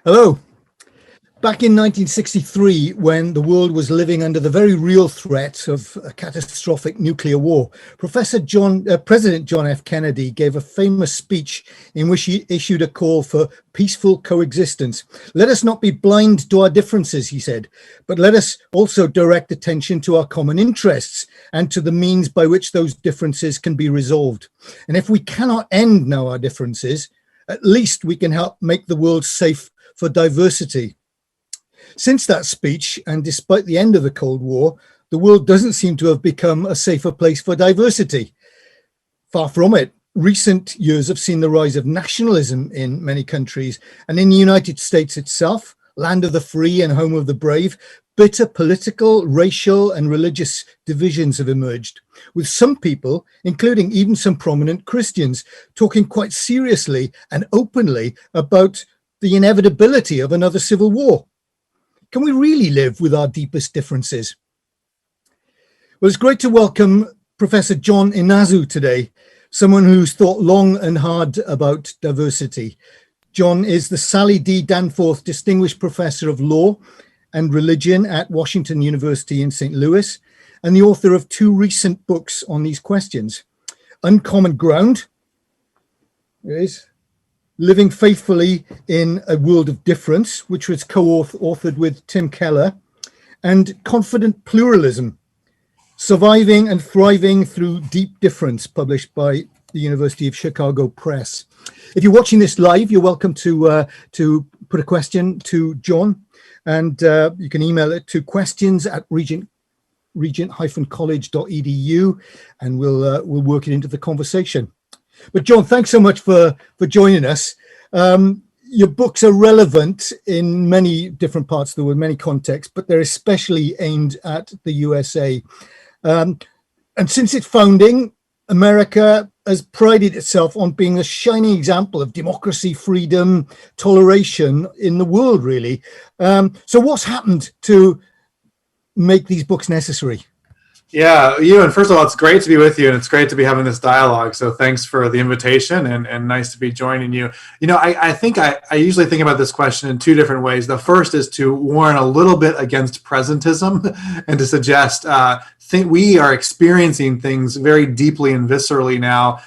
Hello. Back in 1963, when the world was living under the very real threat of a catastrophic nuclear war, President John F. Kennedy gave a famous speech in which he issued a call for peaceful coexistence. Let us not be blind to our differences, he said, but let us also direct attention to our common interests and to the means by which those differences can be resolved. And if we cannot end now our differences, at least we can help make the world safe for diversity. Since that speech, and despite the end of the Cold War, the world doesn't seem to have become a safer place for diversity. Far from it. Recent years have seen the rise of nationalism in many countries, and in the United States itself, land of the free and home of the brave, bitter political, racial, and religious divisions have emerged, with some people, including even some prominent Christians, talking quite seriously and openly about the inevitability of another civil war. Can we really live with our deepest differences? Well, it's great to welcome Professor John Inazu today, someone who's thought long and hard about diversity. John is the Sally D. Danforth Distinguished Professor of Law and Religion at Washington University in St. Louis, and the author of two recent books on these questions. Uncommon Ground, there it is, Living Faithfully in a World of Difference, which was co-authored with Tim Keller, and Confident Pluralism, Surviving and Thriving Through Deep Difference, published by the University of Chicago Press. If you're watching this live, you're welcome to put a question to John, and you can email it to questions@regent-college.edu, and we'll work it into the conversation. But John, thanks so much for joining us. Your books are relevant in many different parts of the world, many contexts, but they're especially aimed at the USA. And since its founding, America has prided itself on being a shining example of democracy, freedom, toleration in the world, really. So what's happened to make these books necessary? Yeah, Ewan, first of all, it's great to be with you, and it's great to be having this dialogue. So thanks for the invitation, and nice to be joining you. You know, I think I usually think about this question in two different ways. The first is to warn a little bit against presentism and to suggest we are experiencing things very deeply and viscerally now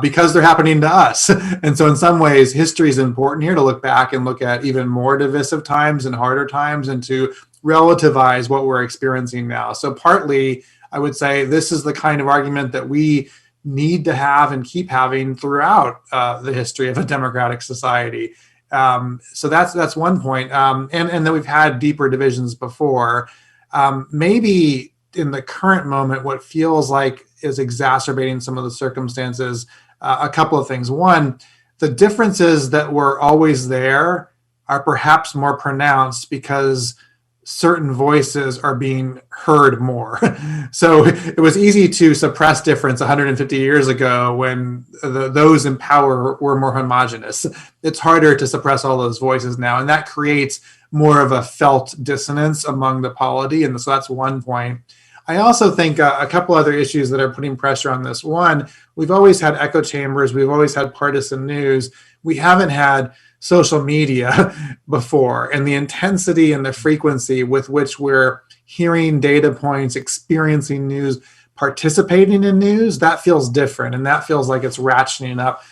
because they're happening to us. And so in some ways, history is important here to look back and look at even more divisive times and harder times and to relativize what we're experiencing now. So partly, I would say this is the kind of argument that we need to have and keep having throughout the history of a democratic society. So that's one point. And then we've had deeper divisions before. Maybe in the current moment, what feels like is exacerbating some of the circumstances, a couple of things. One, the differences that were always there are perhaps more pronounced because certain voices are being heard more. So it was easy to suppress difference 150 years ago when those in power were more homogenous. It's harder to suppress all those voices now, and that creates more of a felt dissonance among the polity, and so that's one point. I also think a couple other issues that are putting pressure on this. One, we've always had echo chambers, we've always had partisan news. We haven't had social media before, and the intensity and the frequency with which we're hearing data points, experiencing news, participating in news, that feels different, and that feels like it's ratcheting up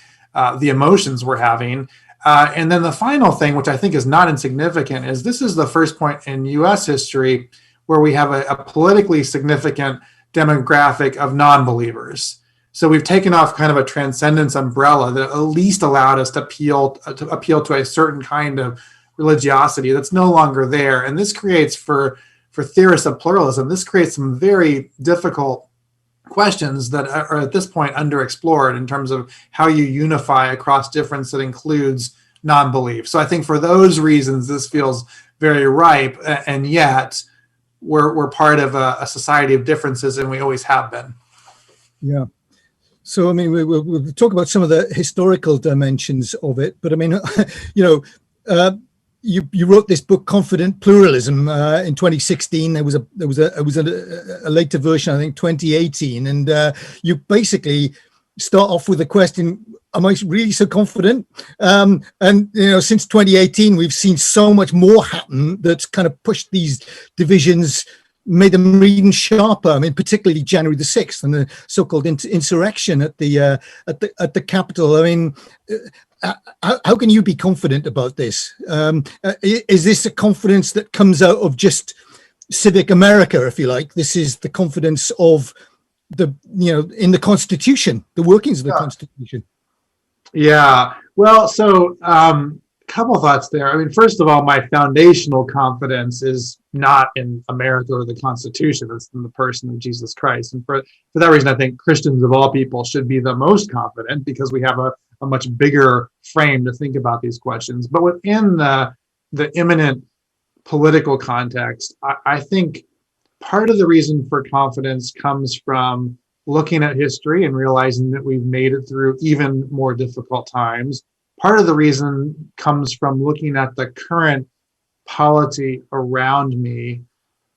the emotions we're having. And then the final thing, which I think is not insignificant, is this is the first point in US history where we have a politically significant demographic of non-believers. So we've taken off kind of a transcendence umbrella that at least allowed us to appeal to a certain kind of religiosity that's no longer there. And this creates, for theorists of pluralism, this creates some very difficult questions that are at this point underexplored in terms of how you unify across difference that includes non-belief. So I think for those reasons, this feels very ripe, and yet we're part of a society of differences, and we always have been. Yeah. So, I mean, we'll talk about some of the historical dimensions of it, but I mean, you wrote this book, Confident Pluralism, in 2016. There was a later version, I think, 2018, and you basically start off with the question, am I really so confident? And, since 2018, we've seen so much more happen that's kind of pushed these divisions, made them even sharper. I mean, particularly January the 6th and the so-called insurrection at the Capitol. I mean, how can you be confident about this? Is this a confidence that comes out of just civic America, if you like? This is the confidence of in the Constitution, the workings of the Constitution. Yeah. Well, so couple thoughts there. I mean, first of all, my foundational confidence is not in America or the Constitution. It's in the person of Jesus Christ. And for that reason, I think Christians of all people should be the most confident, because we have a much bigger frame to think about these questions. But within the imminent political context, I think part of the reason for confidence comes from looking at history and realizing that we've made it through even more difficult times. Part of the reason comes from looking at the current polity around me.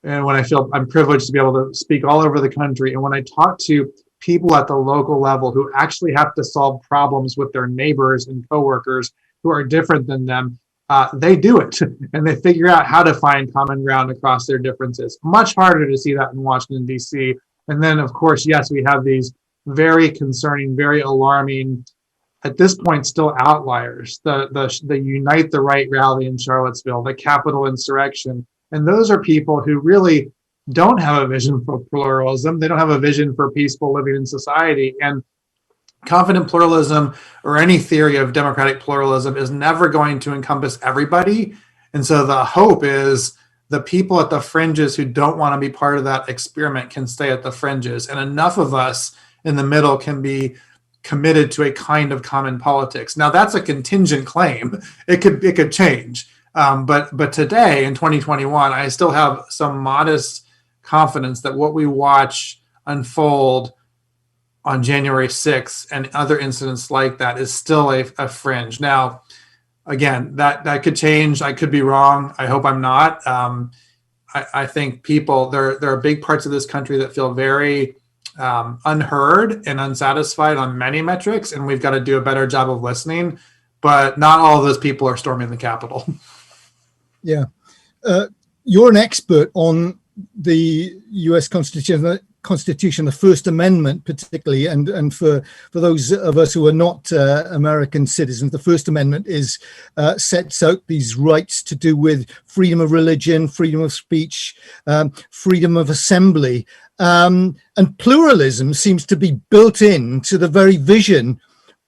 And when I feel I'm privileged to be able to speak all over the country, and when I talk to people at the local level who actually have to solve problems with their neighbors and coworkers who are different than them, they do it, and they figure out how to find common ground across their differences. Much harder to see that in Washington, D.C. And then, of course, yes, we have these very concerning, very alarming, at this point, still outliers. The Unite the Right rally in Charlottesville, the Capitol insurrection. And those are people who really don't have a vision for pluralism. They don't have a vision for peaceful living in society. And confident pluralism, or any theory of democratic pluralism, is never going to encompass everybody. And so the hope is the people at the fringes who don't want to be part of that experiment can stay at the fringes. And enough of us in the middle can be committed to a kind of common politics. Now, that's a contingent claim. It could change. But today, in 2021, I still have some modest confidence that what we watch unfold on January 6th and other incidents like that is still a fringe. Now, again, that could change. I could be wrong. I hope I'm not. I think people, there are big parts of this country that feel very unheard and unsatisfied on many metrics, and we've got to do a better job of listening. But not all of those people are storming the Capitol. Yeah. You're an expert on the U.S. Constitution, the First Amendment particularly, and for those of us who are not American citizens, the First Amendment sets out these rights to do with freedom of religion, freedom of speech, freedom of assembly, and pluralism seems to be built into the very vision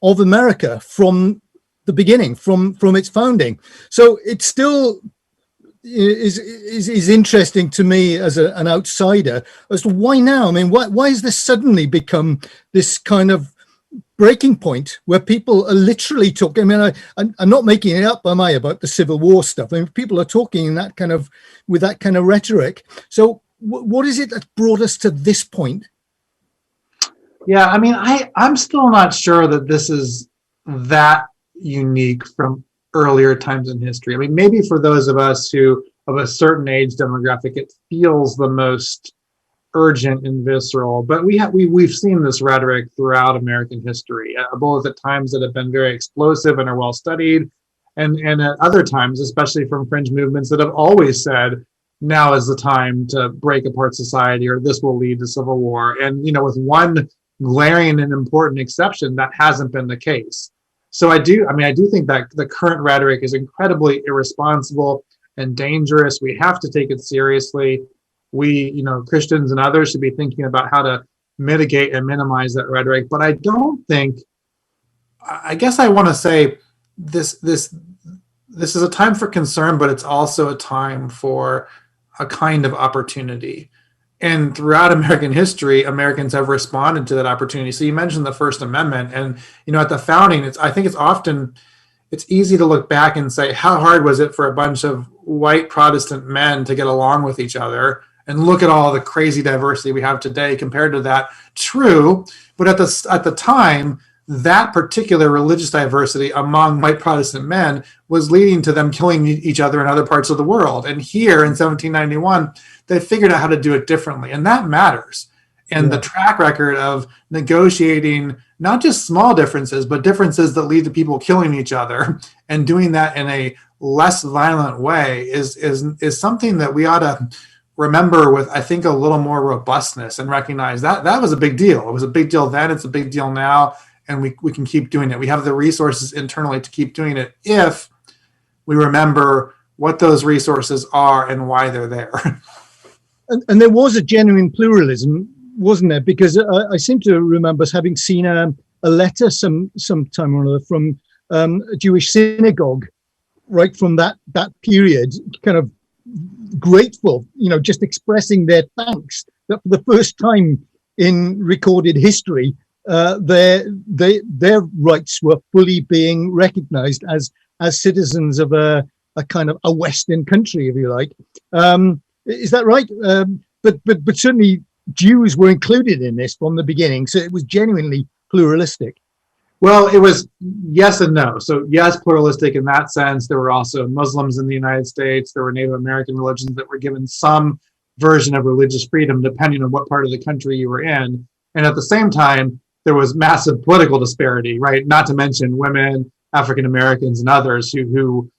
of America from the beginning, from its founding. So it still is interesting to me as an outsider as to why now. I mean, why has this suddenly become this kind of breaking point where people are literally talking? I mean, I'm not making it up, am I, about the Civil War stuff? I mean, people are talking in that kind of with that kind of rhetoric. So what is it that brought us to this point? Yeah, I mean, I'm still not sure that this is that unique from earlier times in history. I mean, maybe for those of us who of a certain age demographic, it feels the most urgent and visceral. But we've seen this rhetoric throughout American history, both at times that have been very explosive and are well studied, and at other times, especially from fringe movements that have always said, now is the time to break apart society, or this will lead to civil war. And with one glaring and important exception, that hasn't been the case. So I do think that the current rhetoric is incredibly irresponsible and dangerous. We have to take it seriously. We, Christians and others should be thinking about how to mitigate and minimize that rhetoric. But I guess I want to say this is a time for concern, but it's also a time for a kind of opportunity. And throughout American history, Americans have responded to that opportunity. So you mentioned the First Amendment, and at the founding, I think it's easy to look back and say, how hard was it for a bunch of white Protestant men to get along with each other? And look at all the crazy diversity we have today compared to that. True, but at the time, that particular religious diversity among white Protestant men was leading to them killing each other in other parts of the world. And here in 1791, they figured out how to do it differently. And that matters. and the track record of negotiating not just small differences, but differences that lead to people killing each other, and doing that in a less violent way is something that we ought to remember with, I think, a little more robustness, and recognize that that was a big deal. It was a big deal then, it's a big deal now, and we can keep doing it. We have the resources internally to keep doing it if we remember what those resources are and why they're there. And there was a genuine pluralism, wasn't there? Because I seem to remember having seen a letter some time or another from a Jewish synagogue, right from that period, kind of grateful, just expressing their thanks that for the first time in recorded history, their rights were fully being recognized as citizens of a kind of a Western country, if you like. Is that right? But certainly Jews were included in this from the beginning, so it was genuinely pluralistic. Well, it was yes and no. So yes, pluralistic in that sense. There were also Muslims in the United States. There were Native American religions that were given some version of religious freedom, depending on what part of the country you were in. And at the same time, there was massive political disparity, right? Not to mention women, African Americans, and others who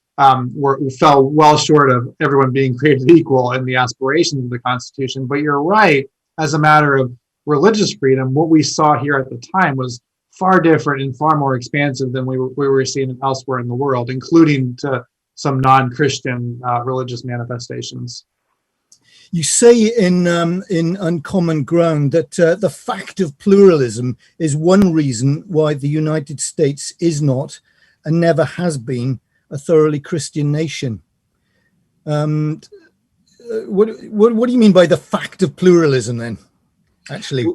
fell well short of everyone being created equal in the aspirations of the Constitution. But you're right, as a matter of religious freedom, what we saw here at the time was far different and far more expansive than we were seeing elsewhere in the world, including to some non-Christian religious manifestations. You say in Uncommon Ground that the fact of pluralism is one reason why the United States is not and never has been a thoroughly Christian nation. What do you mean by the fact of pluralism then, actually?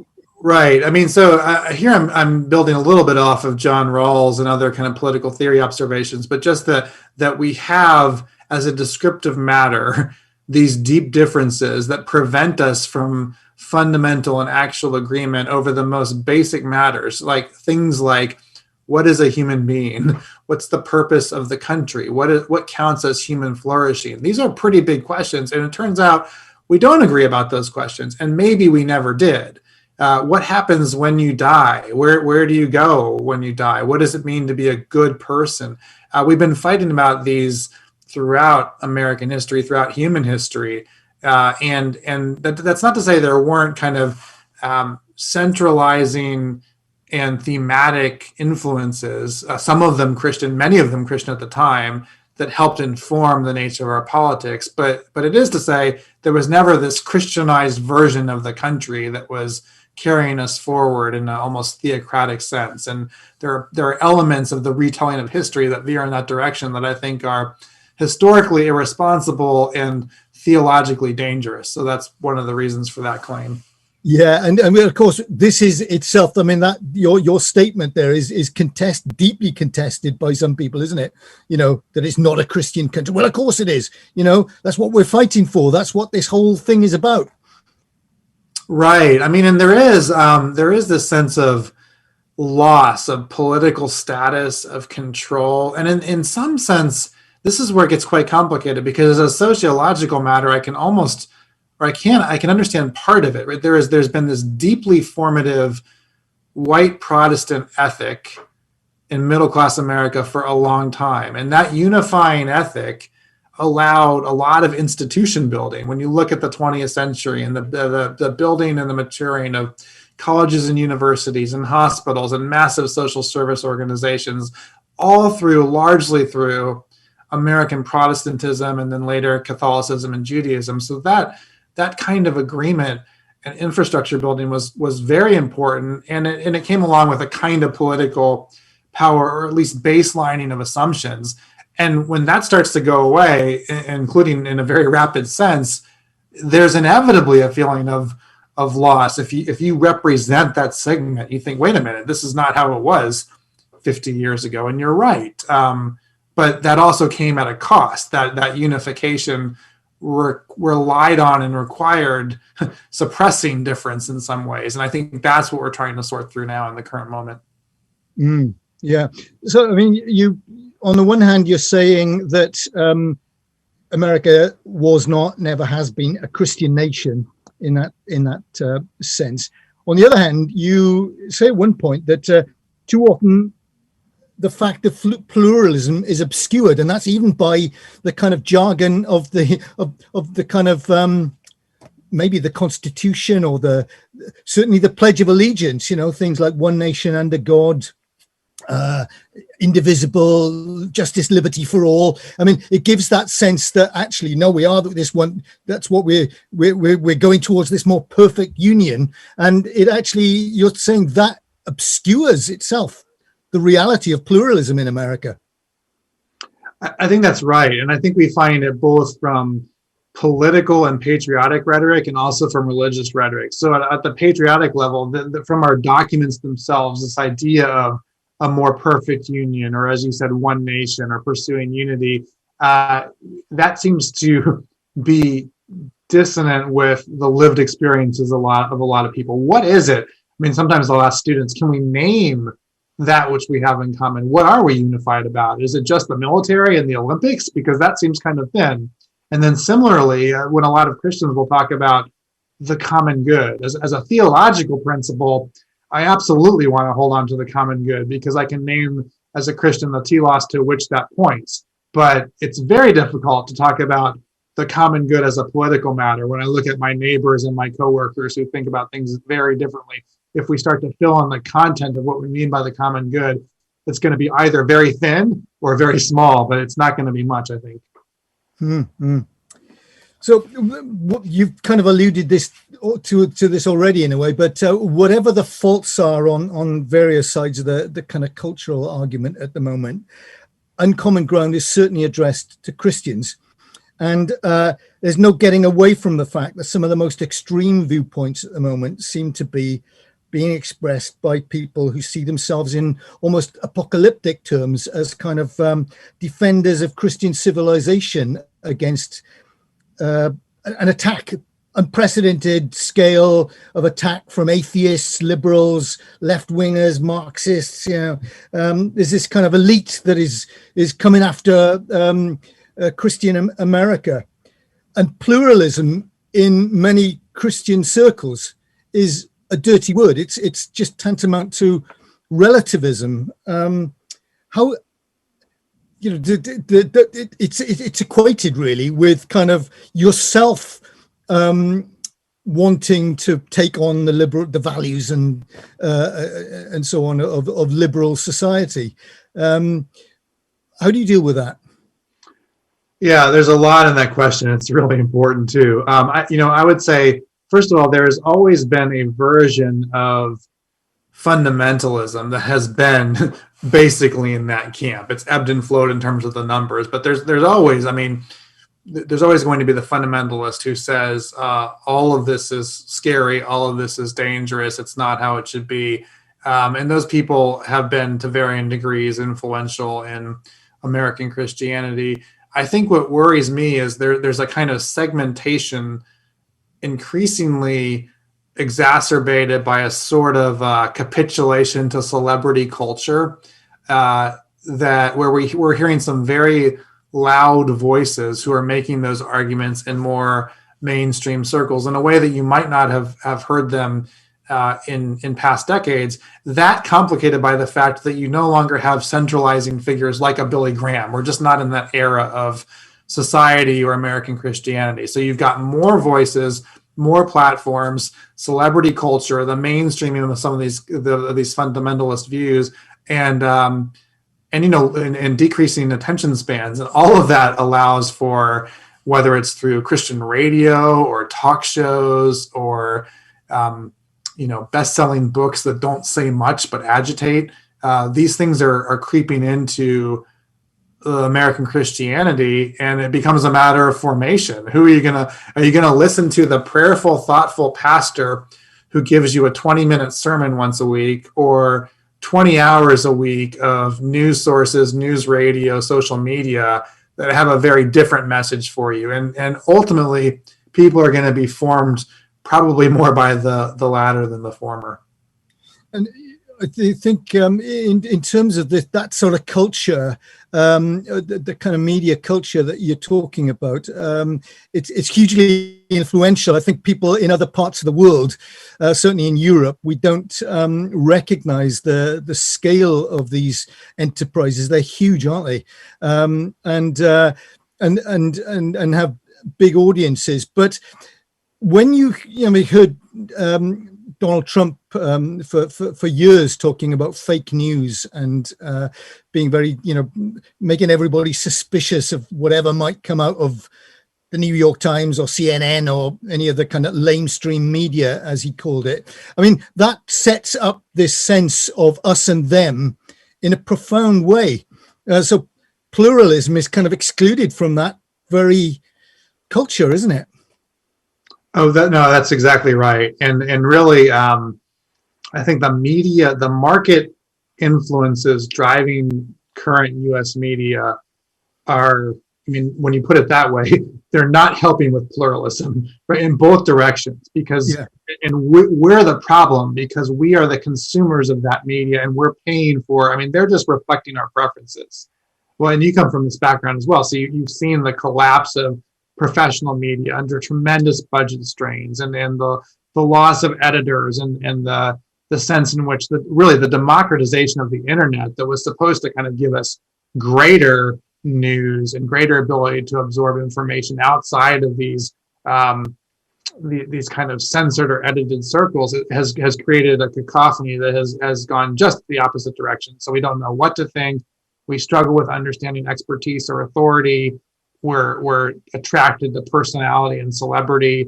Right. I mean, so here I'm building a little bit off of John Rawls and other kind of political theory observations, but just that we have, as a descriptive matter, these deep differences that prevent us from fundamental and actual agreement over the most basic matters, like things like, what is a human being? What's the purpose of the country? What counts as human flourishing? These are pretty big questions, and it turns out we don't agree about those questions, and maybe we never did. What happens when you die? Where do you go when you die? What does it mean to be a good person? We've been fighting about these throughout American history, throughout human history, and that's not to say there weren't kind of centralizing and thematic influences, some of them Christian, many of them Christian at the time, that helped inform the nature of our politics. But it is to say there was never this Christianized version of the country that was carrying us forward in an almost theocratic sense. And there are elements of the retelling of history that veer in that direction that I think are historically irresponsible and theologically dangerous. So that's one of the reasons for that claim. Yeah, and of course, this is itself, I mean, that your statement there is deeply contested by some people, isn't it? That it's not a Christian country. Well, of course it is. That's what we're fighting for. That's what this whole thing is about. Right. I mean, and there is this sense of loss of political status, of control. And in some sense, this is where it gets quite complicated, because as a sociological matter, I can understand part of it, right? There's been this deeply formative white Protestant ethic in middle-class America for a long time. And that unifying ethic allowed a lot of institution building. When you look at the 20th century and the building and the maturing of colleges and universities and hospitals and massive social service organizations, largely through American Protestantism and then later Catholicism and Judaism. So that kind of agreement and infrastructure building was very important, and it came along with a kind of political power, or at least baselining of assumptions. And when that starts to go away, including in a very rapid sense, there's inevitably a feeling of loss. If you represent that segment, you think, wait a minute, this is not how it was 50 years ago, and you're right. But that also came at a cost. That unification relied on and required suppressing difference in some ways. And I think that's what we're trying to sort through now in the current moment. Yeah. So, I mean, on the one hand, you're saying that America was not, never has been a Christian nation. in that sense. On the other hand, you say at one point that too often the fact of pluralism is obscured, and that's even by the kind of jargon of the kind of maybe the Constitution or certainly the Pledge of Allegiance. Things like one nation under God, indivisible, justice, liberty for all. I mean, it gives that sense that actually, no, we are this one. That's what we're going towards, this more perfect union. And it actually, you're saying that obscures itself the reality of pluralism in America. I think that's right. And I think we find it both from political and patriotic rhetoric and also from religious rhetoric. So at the patriotic level, from our documents themselves, this idea of a more perfect union, or as you said, one nation, or pursuing unity, that seems to be dissonant with the lived experiences of a lot of people. What is it? I mean, sometimes I'll ask students, can we name that which we have in common? What are we unified about? Is it just the military and the Olympics? Because that seems kind of thin. And then similarly, when a lot of Christians will talk about the common good as a theological principle, I absolutely want to hold on to the common good because I can name as a Christian the telos to which that points. But it's very difficult to talk about the common good as a political matter when I look at my neighbors and my coworkers who think about things very differently. If we start to fill in the content of what we mean by the common good, it's going to be either very thin or very small, but it's not going to be much, I think. Mm-hmm. So you've kind of alluded to this already in a way, but whatever the faults are on various sides of the kind of cultural argument at the moment, uncommon ground is certainly addressed to Christians. And there's no getting away from the fact that some of the most extreme viewpoints at the moment seem to be being expressed by people who see themselves in almost apocalyptic terms as kind of defenders of Christian civilization against an attack, unprecedented scale of attack from atheists, liberals, left-wingers, Marxists. There's this kind of elite that is coming after Christian America, and pluralism in many Christian circles is a dirty word. It's just tantamount to relativism. How it's equated really with kind of yourself wanting to take on the values and so on of liberal society. How do you deal with that? Yeah, there's a lot in that question. It's really important too. I would say, first of all, there has always been a version of fundamentalism that has been basically in that camp. It's ebbed and flowed in terms of the numbers, but there's always going to be the fundamentalist who says all of this is scary, all of this is dangerous, it's not how it should be. And those people have been to varying degrees influential in American Christianity. I think what worries me is there's a kind of segmentation increasingly exacerbated by a sort of capitulation to celebrity culture that where we're hearing some very loud voices who are making those arguments in more mainstream circles in a way that you might not have heard them in past decades. That complicated by the fact that you no longer have centralizing figures like a Billy Graham. We're just not in that era of society or American Christianity. So you've got more voices, more platforms, celebrity culture, the mainstreaming of some of these fundamentalist views, and decreasing attention spans, and all of that allows for, whether it's through Christian radio or talk shows or best-selling books that don't say much but agitate. These things are creeping into American Christianity, and it becomes a matter of formation. Are you gonna listen to the prayerful, thoughtful pastor who gives you a 20-minute sermon once a week, or 20 hours a week of news sources, news radio, social media that have a very different message for you? And ultimately, people are going to be formed probably more by the latter than the former. And I think in terms of that sort of culture, the kind of media culture that you're talking about, it's hugely influential. I think people in other parts of the world, certainly in Europe, we don't recognize the scale of these enterprises. They're huge, aren't they? And have big audiences. But when you heard Donald Trump for years talking about fake news and being very, making everybody suspicious of whatever might come out of the New York Times or CNN or any of the kind of lamestream media, as he called it. I mean, that sets up this sense of us and them in a profound way. So pluralism is kind of excluded from that very culture, isn't it? Oh, that's exactly right. And really, I think the market influences driving current U.S. media are, when you put it that way, they're not helping with pluralism, right, in both directions, because, and we're the problem because we are the consumers of that media and we're paying for, they're just reflecting our preferences. Well, and you come from this background as well. So you've seen the collapse of professional media under tremendous budget strains and the loss of editors and the sense in which the democratization of the internet that was supposed to kind of give us greater news and greater ability to absorb information outside of these kind of censored or edited circles, it has created a cacophony that has gone just the opposite direction. So we don't know what to think. We struggle with understanding expertise or authority. We're attracted to personality and celebrity,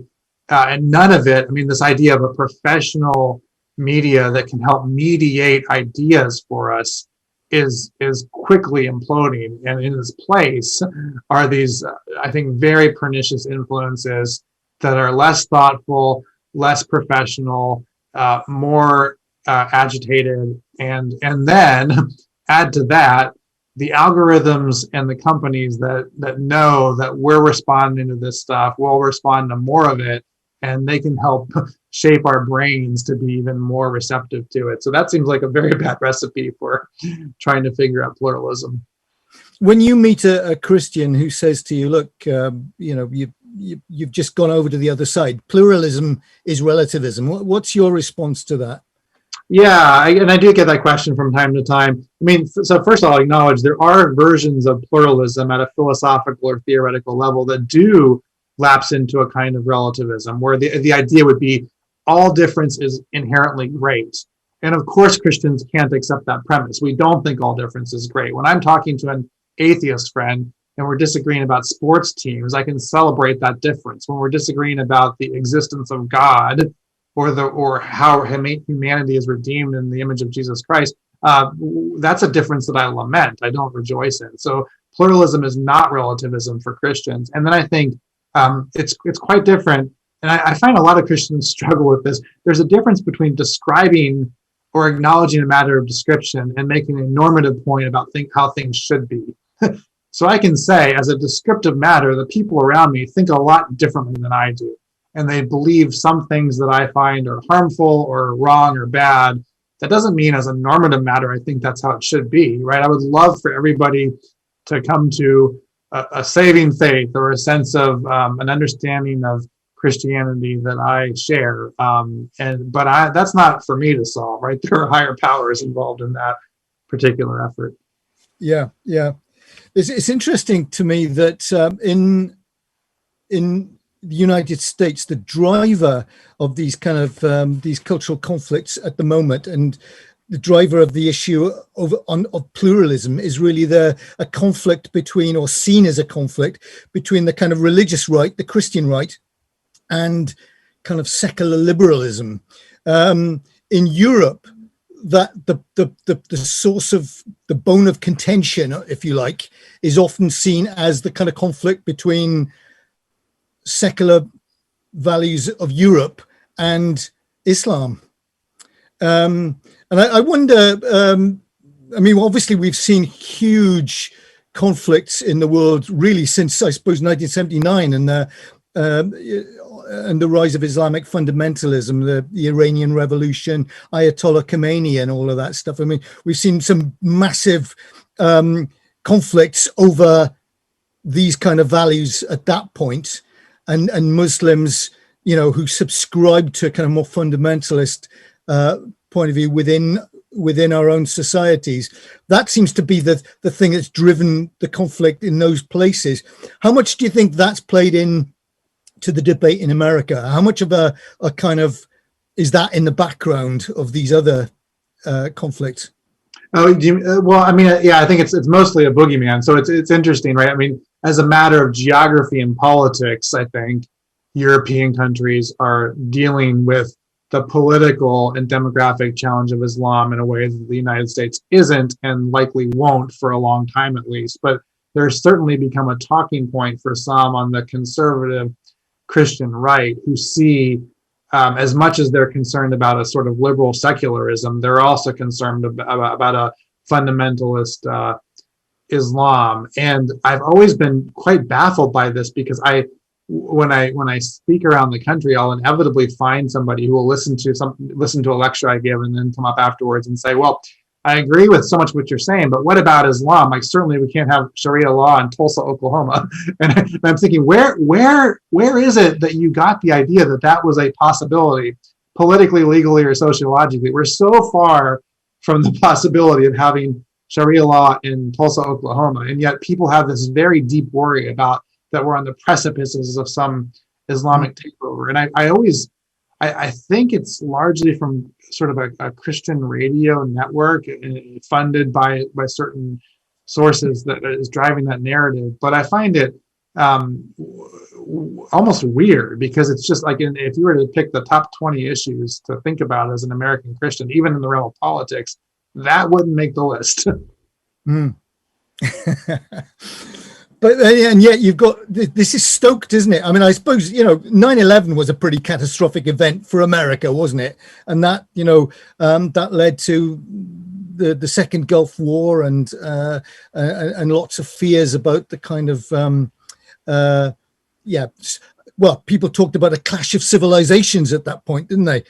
and none of it. This idea of a professional media that can help mediate ideas for us is quickly imploding. And in its place are these, I think, very pernicious influences that are less thoughtful, less professional, more agitated, and then add to that the algorithms and the companies that know that we're responding to this stuff will respond to more of it, and they can help shape our brains to be even more receptive to it. So that seems like a very bad recipe for trying to figure out pluralism. When you meet a Christian who says to you, look, you've just gone over to the other side, pluralism is relativism, what's your response to that? Yeah, and I do get that question from time to time. So first I'll acknowledge there are versions of pluralism at a philosophical or theoretical level that do lapse into a kind of relativism, where the idea would be all difference is inherently great. And of course, Christians can't accept that premise. We don't think all difference is great. When I'm talking to an atheist friend and we're disagreeing about sports teams, I can celebrate that difference. When we're disagreeing about the existence of God, or how humanity is redeemed in the image of Jesus Christ, that's a difference that I lament. I don't rejoice in. So pluralism is not relativism for Christians. And then I think it's quite different. And I find a lot of Christians struggle with this. There's a difference between describing or acknowledging a matter of description and making a normative point about how things should be. So I can say, as a descriptive matter, the people around me think a lot differently than I do. And they believe some things that I find are harmful or wrong or bad. That doesn't mean as a normative matter, I think that's how it should be, right? I would love for everybody to come to a saving faith or a sense of an understanding of Christianity that I share. But that's not for me to solve, right? There are higher powers involved in that particular effort. Yeah. It's interesting to me that in the United States, the driver of these kind of these cultural conflicts at the moment, and the driver of the issue of pluralism, is really a conflict between, or seen as a conflict between, the kind of religious right, the Christian right, and kind of secular liberalism. In Europe, that the source of the bone of contention, if you like, is often seen as the kind of conflict between secular values of Europe and Islam. And I wonder, obviously we've seen huge conflicts in the world really since, I suppose, 1979 and the rise of Islamic fundamentalism, the Iranian Revolution, Ayatollah Khomeini and all of that stuff. We've seen some massive conflicts over these kind of values at that point, and Muslims, who subscribe to a kind of more fundamentalist point of view within our own societies. That seems to be the thing that's driven the conflict in those places. How much do you think that's played in to the debate in America? How much of a kind of is that in the background of these other conflicts? Oh, well, I mean, yeah, I think it's mostly a boogeyman. So it's interesting, right? I mean, as a matter of geography and politics, I think European countries are dealing with the political and demographic challenge of Islam in a way that the United States isn't, and likely won't for a long time at least. But there's certainly become a talking point for some on the conservative Christian right, who see, as much as they're concerned about a sort of liberal secularism, they're also concerned about a fundamentalist Islam. And I've always been quite baffled by this, because when I speak around the country, I'll inevitably find somebody who will listen to a lecture I give and then come up afterwards and say, well, I agree with so much what you're saying, but what about Islam? Like, certainly we can't have Sharia law in Tulsa, Oklahoma. And I'm thinking, where is it that you got the idea that that was a possibility, politically, legally, or sociologically? We're so far from the possibility of having Sharia law in Tulsa, Oklahoma, and yet people have this very deep worry about that we're on the precipices of some Islamic takeover. And I think it's largely from sort of a Christian radio network funded by certain sources that is driving that narrative. But I find it almost weird, because it's just like, if you were to pick the top 20 issues to think about as an American Christian, even in the realm of politics, that wouldn't make the list. Mm. But and yet you've got, this is stoked, isn't it? I mean, I suppose 9/11 was a pretty catastrophic event for America, wasn't it? And that that led to the second Gulf War and lots of fears about the kind of well, people talked about a clash of civilizations at that point, didn't they?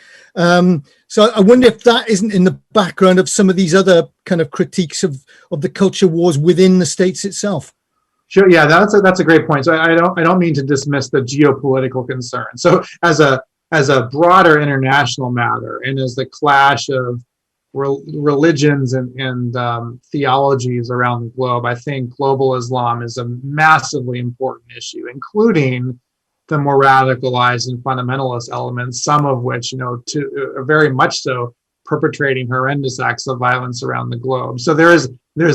So I wonder if that isn't in the background of some of these other kind of critiques of the culture wars within the states itself. Sure. Yeah, that's a great point. So I don't mean to dismiss the geopolitical concern. So as a broader international matter, and as the clash of religions and theologies around the globe, I think global Islam is a massively important issue, including the more radicalized and fundamentalist elements, some of which, very much so, perpetrating horrendous acts of violence around the globe. So there's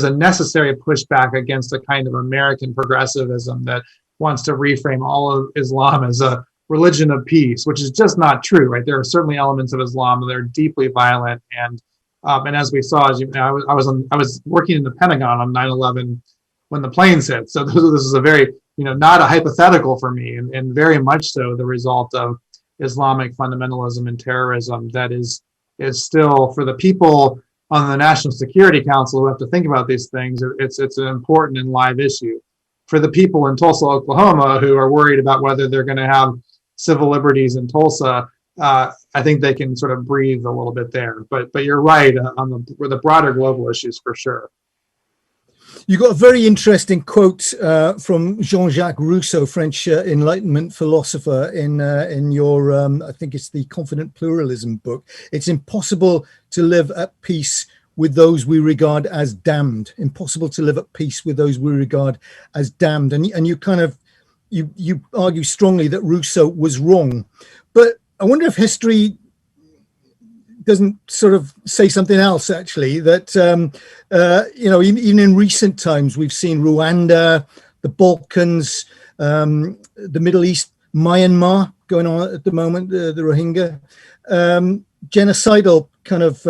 a necessary pushback against a kind of American progressivism that wants to reframe all of Islam as a religion of peace, which is just not true, right? There are certainly elements of Islam that are deeply violent, and as we saw, I was working in the Pentagon on 9/11 when the planes hit. So this is a very, not a hypothetical for me, and very much so the result of Islamic fundamentalism and terrorism that is still, for the people on the National Security Council who have to think about these things, it's an important and live issue. For the people in Tulsa, Oklahoma, who are worried about whether they're going to have civil liberties in Tulsa, I think they can sort of breathe a little bit there. But you're right on the broader global issues for sure. You got a very interesting quote from Jean-Jacques Rousseau, French Enlightenment philosopher, in your, I think it's the Confident Pluralism book. It's impossible to live at peace with those we regard as damned. Impossible to live at peace with those we regard as damned. And you kind of, you argue strongly that Rousseau was wrong. But I wonder if history doesn't sort of say something else, actually, that, even in recent times, we've seen Rwanda, the Balkans, the Middle East, Myanmar going on at the moment, the Rohingya, genocidal kind of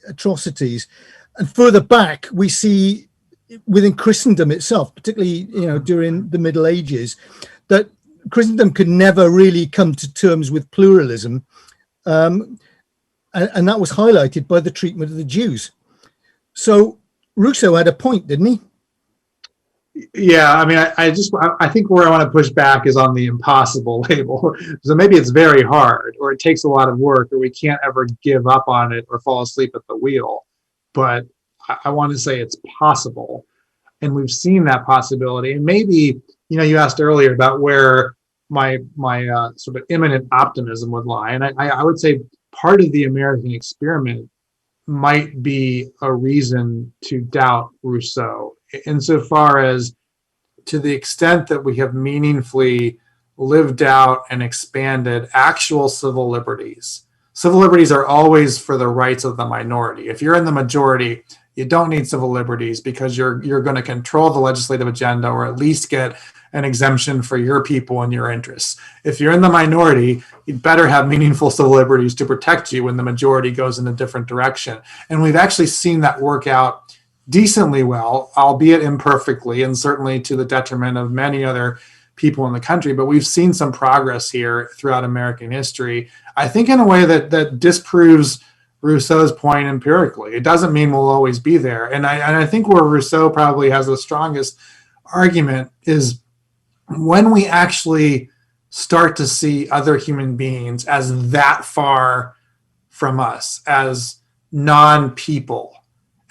atrocities. And further back, we see within Christendom itself, particularly, during the Middle Ages, that Christendom could never really come to terms with pluralism. And that was highlighted by the treatment of the Jews. So Rousseau had a point, didn't he? Yeah, I mean, I think where I want to push back is on the impossible label. So maybe it's very hard, or it takes a lot of work, or we can't ever give up on it or fall asleep at the wheel. But I want to say it's possible. And we've seen that possibility. And maybe, you asked earlier about where my sort of imminent optimism would lie. And I would say part of the American experiment might be a reason to doubt Rousseau, insofar as, to the extent that we have meaningfully lived out and expanded actual civil liberties. Civil liberties are always for the rights of the minority. If you're in the majority, you don't need civil liberties because you're going to control the legislative agenda, or at least get an exemption for your people and your interests. If you're in the minority, you'd better have meaningful civil liberties to protect you when the majority goes in a different direction. And we've actually seen that work out decently well, albeit imperfectly, and certainly to the detriment of many other people in the country. But we've seen some progress here throughout American history, I think in a way that disproves Rousseau's point empirically. It doesn't mean we'll always be there. And I think where Rousseau probably has the strongest argument is when we actually start to see other human beings as that far from us, as non-people,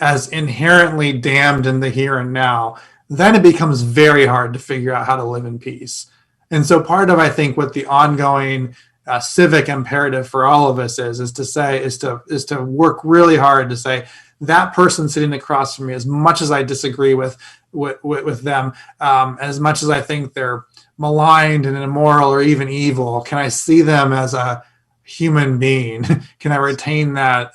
as inherently damned in the here and now, then it becomes very hard to figure out how to live in peace. And so part of, I think, what the ongoing civic imperative for all of us is to work really hard to say, that person sitting across from me, as much as I disagree with them, as much as I think they're maligned and immoral or even evil, can I see them as a human being? Can I retain that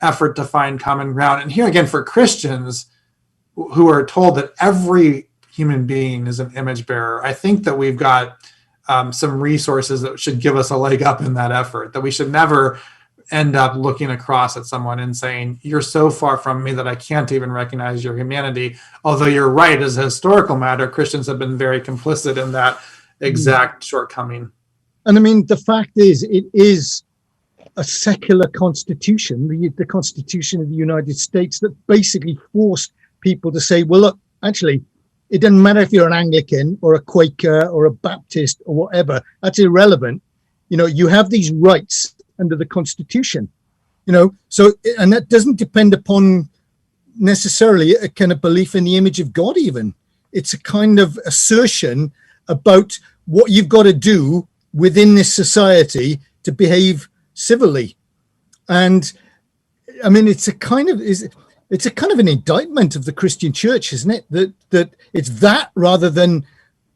effort to find common ground? And here again, for Christians who are told that every human being is an image bearer, I think that we've got some resources that should give us a leg up in that effort, that we should never end up looking across at someone and saying, you're so far from me that I can't even recognize your humanity. Although you're right, as a historical matter, Christians have been very complicit in that exact shortcoming. And I mean, the fact is, it is a secular constitution, the Constitution of the United States, that basically forced people to say, well, look, actually, it doesn't matter if you're an Anglican or a Quaker or a Baptist or whatever. That's irrelevant. You have these rights under the Constitution, so, and that doesn't depend upon necessarily a kind of belief in the image of God even. It's a kind of assertion about what you've got to do within this society to behave civilly. And I mean, it's a kind of an indictment of the Christian church, isn't it? That it's that rather than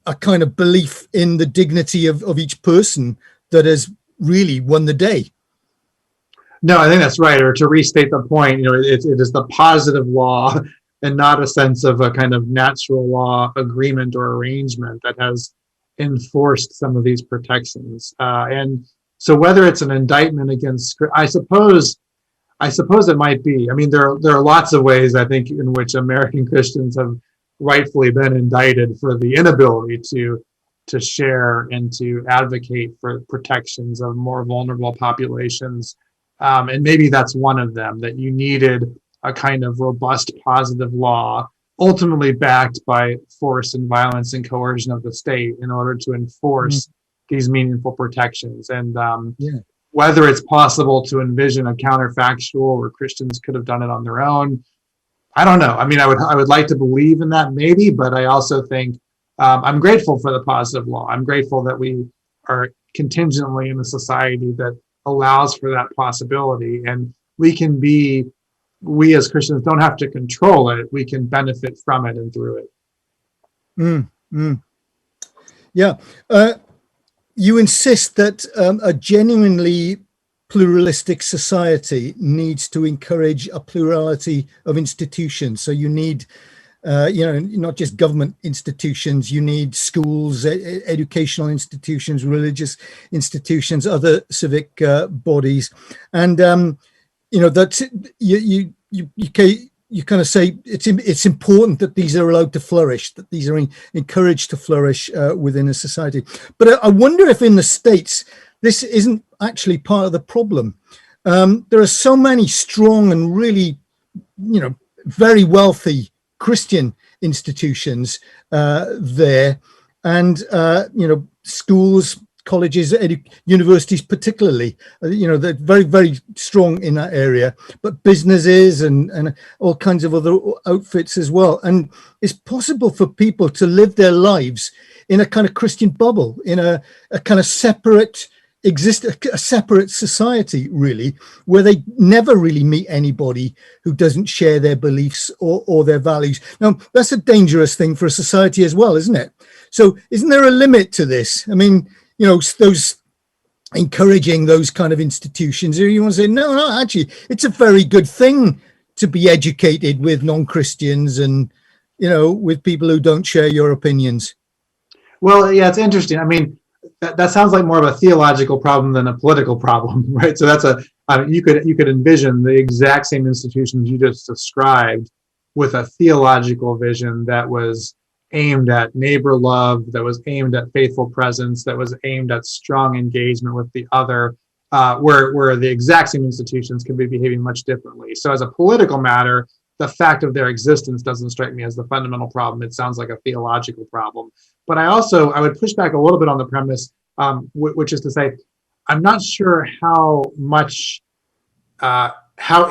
a kind of belief in the dignity of each person that has really won the day. No, I think that's right. Or to restate the point, it is the positive law and not a sense of a kind of natural law agreement or arrangement that has enforced some of these protections. And so whether it's an indictment against, I suppose it might be. I mean, there are lots of ways, I think, in which American Christians have rightfully been indicted for the inability to share and to advocate for protections of more vulnerable populations. And maybe that's one of them, that you needed a kind of robust positive law, ultimately backed by force and violence and coercion of the state, in order to enforce these meaningful protections. And whether it's possible to envision a counterfactual where Christians could have done it on their own, I don't know. I mean, I would like to believe in that maybe, but I also think I'm grateful for the positive law. I'm grateful that we are contingently in a society that allows for that possibility, and we as Christians don't have to control it. We can benefit from it and through it. Yeah. You insist that a genuinely pluralistic society needs to encourage a plurality of institutions. So you need, not just government institutions, you need schools, educational institutions, religious institutions, other civic bodies. And, that you kind of say it's important that these are allowed to flourish, that these are encouraged to flourish within a society. But I wonder if in the States, this isn't actually part of the problem. There are so many strong and really, very wealthy Christian institutions there, and schools, colleges, universities particularly. They're very, very strong in that area, but businesses and all kinds of other outfits as well. And it's possible for people to live their lives in a kind of Christian bubble, in a kind of separate a separate society, really, where they never really meet anybody who doesn't share their beliefs or their values. Now, that's a dangerous thing for a society as well, isn't it? So isn't there a limit to this? I mean, those encouraging those kind of institutions, you want to say, no, actually, it's a very good thing to be educated with non-Christians and, with people who don't share your opinions. Well, yeah, it's interesting. I mean, that sounds like more of a theological problem than a political problem, right? So that's you could envision the exact same institutions you just described with a theological vision that was aimed at neighbor love, that was aimed at faithful presence, that was aimed at strong engagement with the other, where the exact same institutions can be behaving much differently. So as a political matter, the fact of their existence doesn't strike me as the fundamental problem. It sounds like a theological problem. But I would push back a little bit on the premise, which is to say, I'm not sure how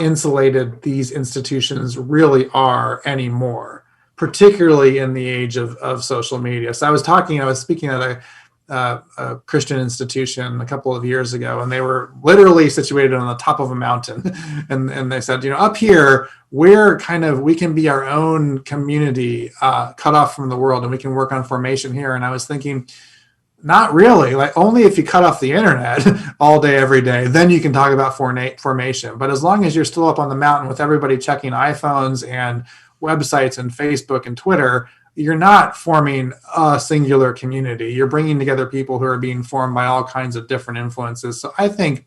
insulated these institutions really are anymore, particularly in the age of social media. So I was speaking at a Christian institution a couple of years ago, and they were literally situated on the top of a mountain. And they said, up here, we can be our own community, cut off from the world, and we can work on formation here. And I was thinking, not really. Like, only if you cut off the internet all day, every day, then you can talk about formation. But as long as you're still up on the mountain with everybody checking iPhones and websites and Facebook and Twitter, you're not forming a singular community. You're bringing together people who are being formed by all kinds of different influences. So I think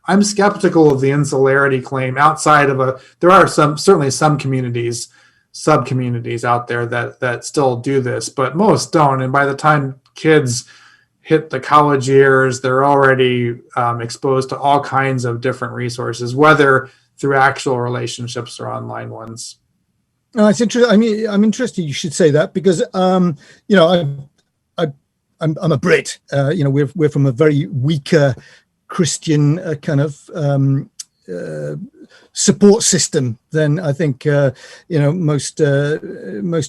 I'm skeptical of the insularity claim outside of there are certainly some communities, sub-communities out there that still do this, but most don't. And by the time kids hit the college years, they're already exposed to all kinds of different resources, whether through actual relationships or online ones. It's interesting. I mean, I'm interested you should say that because, I'm a Brit. We're from a very weaker Christian kind of support system than I think most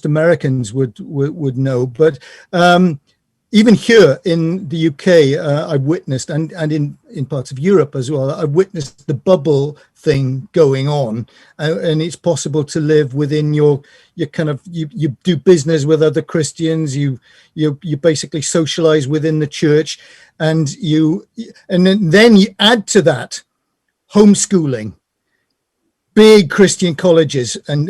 Americans would know. But even here in the UK, I've witnessed, and in parts of Europe as well, I've witnessed the bubble thing going on, and it's possible to live within your kind of you do business with other Christians, you basically socialize within the church, and then you add to that homeschooling, big Christian colleges and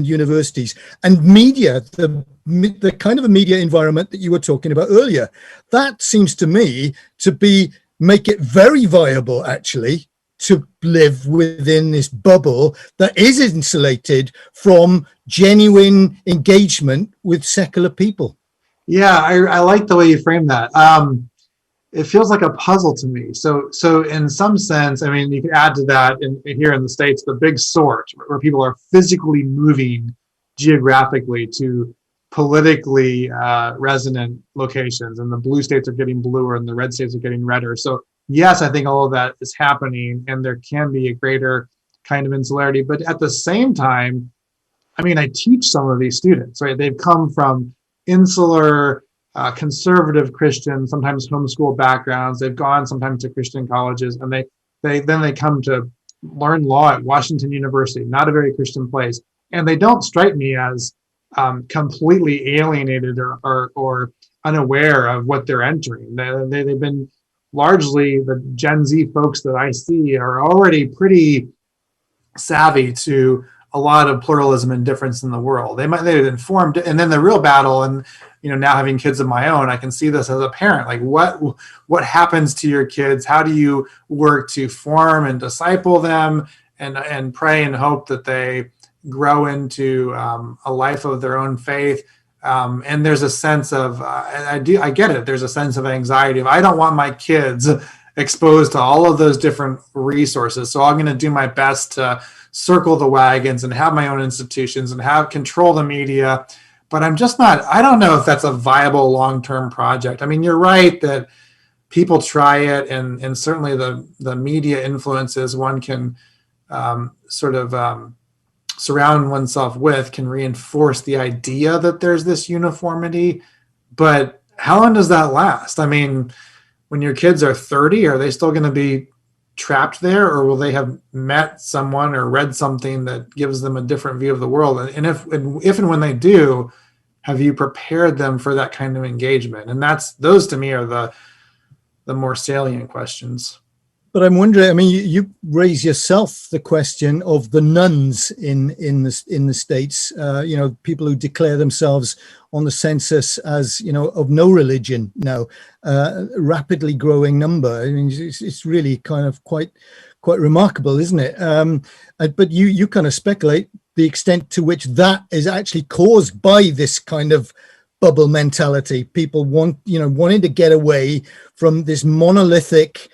universities, and media, the kind of a media environment that you were talking about earlier. That seems to me to make it very viable, actually, to live within this bubble that is insulated from genuine engagement with secular people. Yeah, I like the way you frame that. It feels like a puzzle to me. So in some sense, I mean, you can add to that here in the States, the big sort, where people are physically moving geographically to politically resonant locations, and the blue states are getting bluer and the red states are getting redder. So yes, I think all of that is happening, and there can be a greater kind of insularity. But at the same time, I mean, I teach some of these students, right? They've come from insular, conservative Christian, sometimes homeschool backgrounds. They've gone sometimes to Christian colleges, and they come to learn law at Washington University, not a very Christian place. And they don't strike me as completely alienated or unaware of what they're entering. They've been largely, the Gen Z folks that I see are already pretty savvy to a lot of pluralism and difference in the world. They've informed, and then the real battle, and now having kids of my own, I can see this as a parent. Like, what happens to your kids? How do you work to form and disciple them, and pray and hope that they grow into a life of their own faith? And there's a sense of I get it. There's a sense of anxiety of, I don't want my kids exposed to all of those different resources. So I'm going to do my best to circle the wagons and have my own institutions and control the media. but I don't know if that's a viable long-term project. I mean, you're right that people try it, and certainly the media influences one can surround oneself with can reinforce the idea that there's this uniformity. But how long does that last? I mean, when your kids are 30, are they still going to be trapped there, or will they have met someone or read something that gives them a different view of the world? And if and when they do, have you prepared them for that kind of engagement? And those to me are the more salient questions. But I'm wondering, I mean, you raise yourself the question of the nuns in the States, people who declare themselves on the census as, of no religion now, rapidly growing number. I mean, it's really kind of quite remarkable, isn't it? But you kind of speculate the extent to which that is actually caused by this kind of bubble mentality. People wanting to get away from this monolithic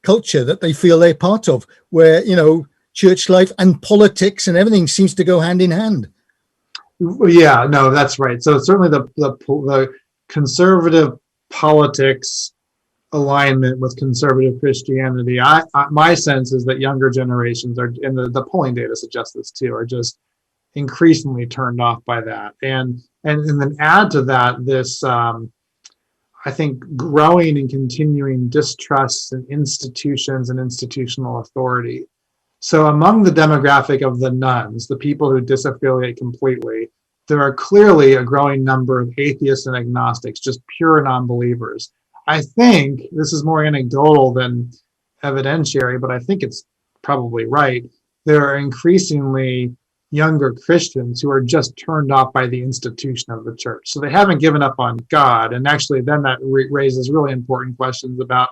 culture that they feel they're part of, where church life and politics and everything seems to go hand in hand. Yeah, no, that's right. So certainly the conservative politics alignment with conservative Christianity, my sense is that younger generations are, and the polling data suggests this too, are just increasingly turned off by that, and then add to that this I think growing and continuing distrust in institutions and institutional authority. So among the demographic of the nuns, the people who disaffiliate completely, there are clearly a growing number of atheists and agnostics, just pure non-believers. I think this is more anecdotal than evidentiary, but I think it's probably right. There are increasingly younger Christians who are just turned off by the institution of the church. So they haven't given up on God. And actually then that raises really important questions about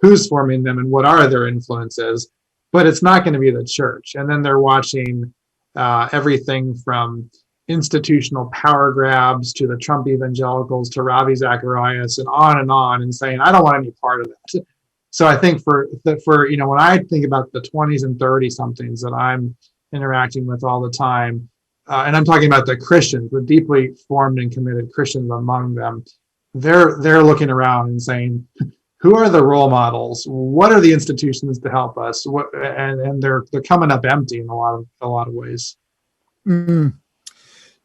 who's forming them and what are their influences. But it's not going to be the church. And then they're watching everything from institutional power grabs to the Trump evangelicals to Ravi Zacharias and on, and saying, I don't want any part of that. So I think for when I think about the 20s and 30 somethings that I'm interacting with all the time, and I'm talking about the Christians, the deeply formed and committed Christians among them, they're looking around and saying, who are the role models? What are the institutions to help us? And they're coming up empty in a lot of ways. Mm.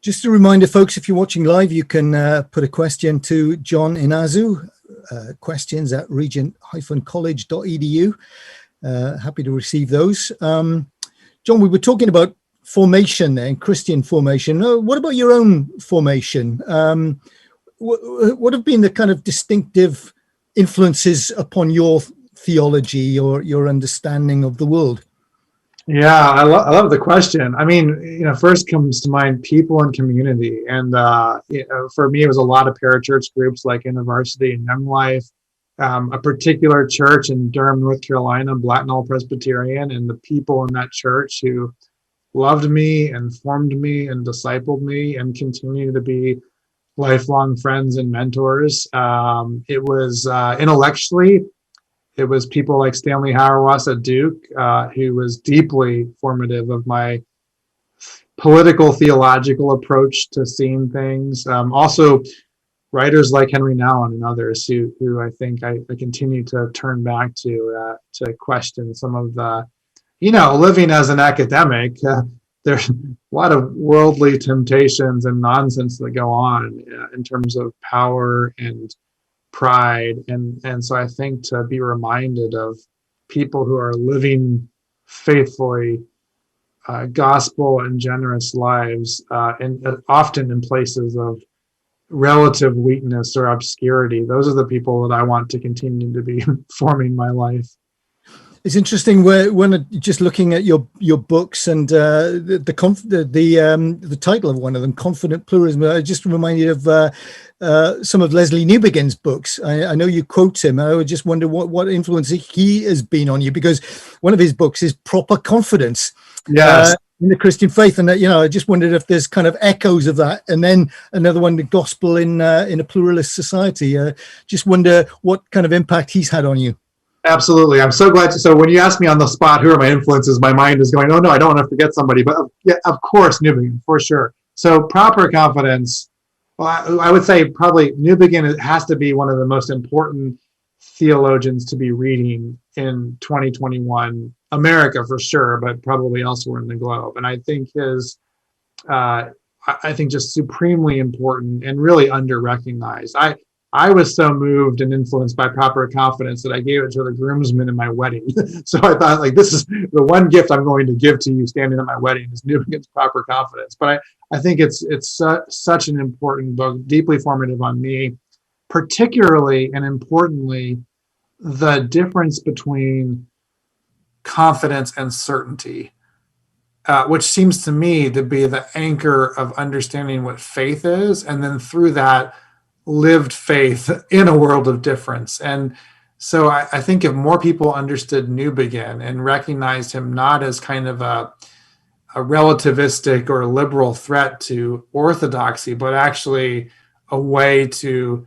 Just a reminder, folks, if you're watching live, you can put a question to John Inazu, questions at regent-college.edu. Happy to receive those. John, we were talking about formation and Christian formation. What about your own formation? What have been the kind of distinctive influences upon your theology or your understanding of the world? Yeah, I love the question. I mean, first comes to mind people and community. And for me, it was a lot of parachurch groups like InterVarsity and Young Life, a particular church in Durham, North Carolina, Blacknall Presbyterian, and the people in that church who loved me and formed me and discipled me and continue to be lifelong friends and mentors. It was intellectually, it was people like Stanley Hauerwas at Duke, who was deeply formative of my political theological approach to seeing things. Also, writers like Henry Nouwen and others who I think I continue to turn back to question some of the, living as an academic, there's a lot of worldly temptations and nonsense that go on in terms of power and pride. And so I think to be reminded of people who are living faithfully gospel and generous lives, and often in places of relative weakness or obscurity, those are the people that I want to continue to be forming my life. It's interesting when just looking at your books and the title of one of them, Confident Pluralism, I just reminded of some of Leslie Newbigin's books. I know you quote him. I would just wonder what influence he has been on you, because one of his books is Proper Confidence. Yes. In the Christian faith, and I just wondered if there's kind of echoes of that. And then another one, the gospel in a pluralist society. Just wonder what kind of impact he's had on you. Absolutely, I'm so glad. So when you ask me on the spot, who are my influences, my mind is going, oh no, I don't want to forget somebody. But yeah, of course, Newbigin for sure. So Proper Confidence Well, I would say probably Newbigin has to be one of the most important theologians to be reading in 2021, America for sure, but probably elsewhere in the globe. And I think I think just supremely important and really under-recognized. I was so moved and influenced by Proper Confidence that I gave it to the groomsmen in my wedding. So I thought, like, this is the one gift I'm going to give to you standing at my wedding is Newbigin's Proper Confidence. But I think it's such an important book, deeply formative on me, particularly and importantly, the difference between confidence and certainty. Which seems to me to be the anchor of understanding what faith is, and then through that, lived faith in a world of difference. And so I think if more people understood Newbigin and recognized him not as kind of a relativistic or liberal threat to orthodoxy, but actually a way to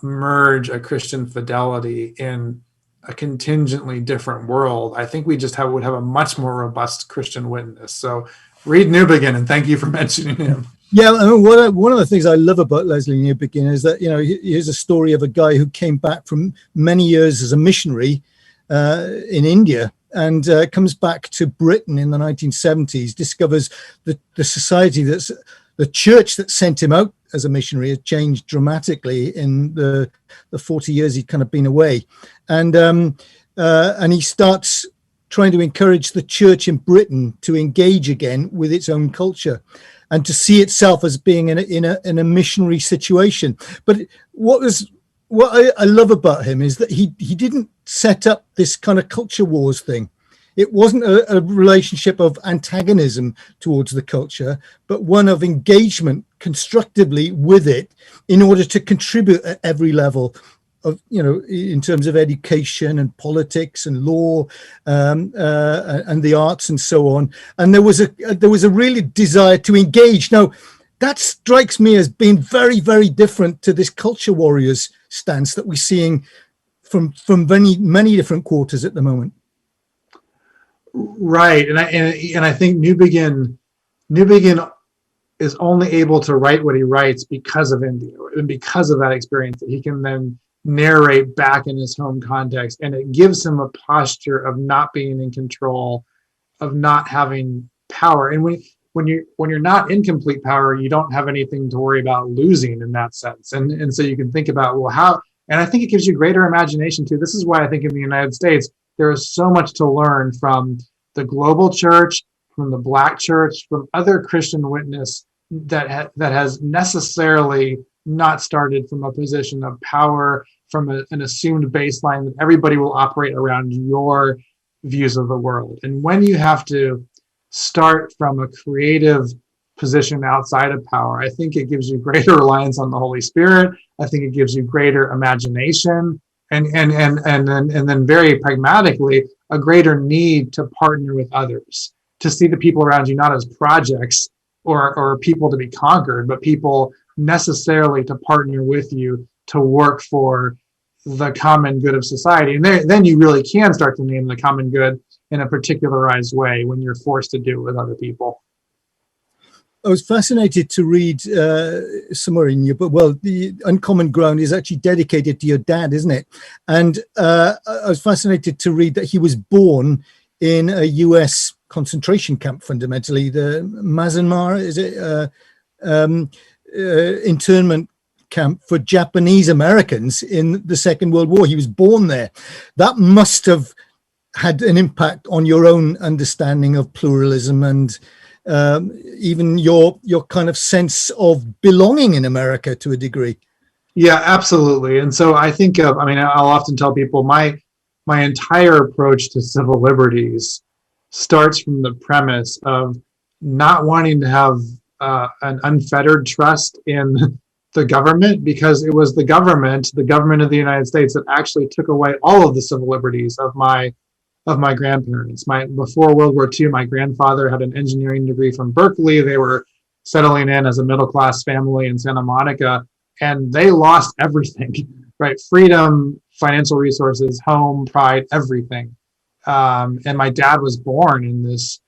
merge a Christian fidelity in a contingently different world, I think we just would have a much more robust Christian witness. So read Newbigin, and thank you for mentioning him. Yeah, I mean, one of the things I love about Leslie Newbigin is that, here's a story of a guy who came back from many years as a missionary in India and comes back to Britain in the 1970s, discovers the society that's the church that sent him out as a missionary had changed dramatically in the 40 years he'd kind of been away. And he starts trying to encourage the church in Britain to engage again with its own culture and to see itself as being in a missionary situation. But what I love about him is that he didn't set up this kind of culture wars thing. It wasn't a relationship of antagonism towards the culture, but one of engagement constructively with it in order to contribute at every level of, in terms of education and politics and law and the arts and so on. And there was a really desire to engage. Now, that strikes me as being very, very different to this culture warriors stance that we're seeing from many, many different quarters at the moment. Right, and I think Newbigin is only able to write what he writes because of India and because of that experience that he can then narrate back in his home context, and it gives him a posture of not being in control, of not having power. And when you're not in complete power, you don't have anything to worry about losing in that sense. And so you can think about, well, how? And I think it gives you greater imagination too. This is why I think in the United States there is so much to learn from the global church, from the Black church, from other Christian witness that has necessarily not started from a position of power, from an assumed baseline that everybody will operate around your views of the world. And when you have to start from a creative position outside of power, I think it gives you greater reliance on the Holy Spirit. I think it gives you greater imagination. And then very pragmatically, a greater need to partner with others, to see the people around you not as projects or people to be conquered, but people necessarily to partner with you to work for the common good of society. And then you really can start to name the common good in a particularized way when you're forced to do it with other people. I was fascinated to read somewhere in your book, well, the Uncommon Ground is actually dedicated to your dad, isn't it? And I was fascinated to read that he was born in a US concentration camp, fundamentally, the Mazenmar, is it? Internment camp for Japanese Americans in the Second World War. He was born there. That must have had an impact on your own understanding of pluralism and even your kind of sense of belonging in America to a degree. Yeah, absolutely. And so I think I'll often tell people my entire approach to civil liberties starts from the premise of not wanting to have an unfettered trust in the government, because it was the government of the United States that actually took away all of the civil liberties of my grandparents. Before World War II, my grandfather had an engineering degree from Berkeley. They were settling in as a middle-class family in Santa Monica, and they lost everything, right? Freedom, financial resources, home, pride, everything. And my dad was born in this,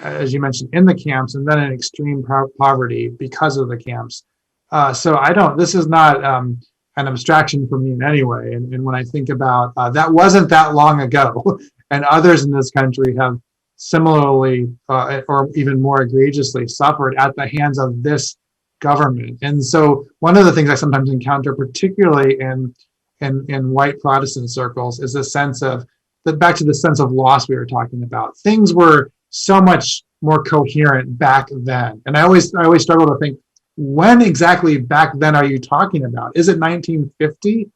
as you mentioned, in the camps, and then in extreme poverty because of the camps. So this is not an abstraction for me in any way. And when I think about that wasn't that long ago, and others in this country have similarly or even more egregiously suffered at the hands of this government. And so one of the things I sometimes encounter, particularly in white Protestant circles, is this sense of back to the sense of loss we were talking about. Things were so much more coherent back then. And I always struggle to think, when exactly back then are you talking about? Is it 1950?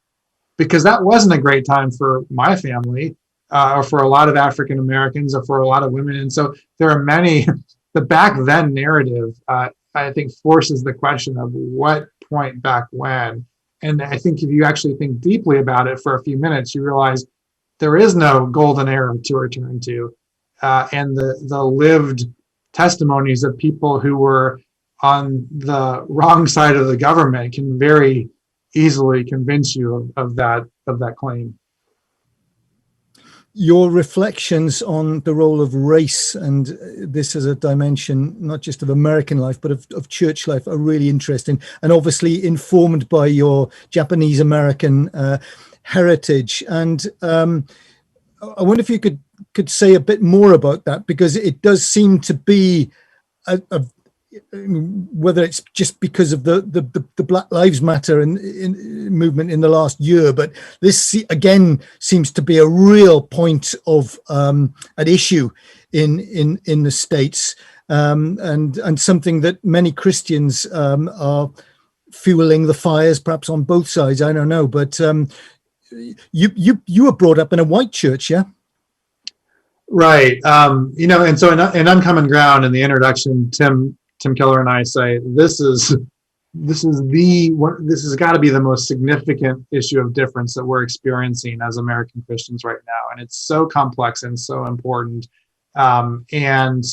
Because that wasn't a great time for my family, or for a lot of African Americans, or for a lot of women. And so there are many, the back then narrative, I think, forces the question of what point back when. And I think if you actually think deeply about it for a few minutes, you realize there is no golden era to return to. And the lived testimonies of people who were on the wrong side of the government can very easily convince you of that claim. Your reflections on the role of race and this as a dimension, not just of American life, but of church life, are really interesting, and obviously informed by your Japanese American heritage. And I wonder if you could say a bit more about that, because it does seem to be whether it's just because of the Black Lives Matter in movement in the last year, but this again seems to be a real point of an issue in the States, and something that many Christians are fueling the fires, perhaps on both sides. I don't know, but you were brought up in a white church, yeah? Right. And so in Uncommon Ground, in the introduction, Tim Keller and I say this has got to be the most significant issue of difference that we're experiencing as American Christians right now, and it's so complex and so important, and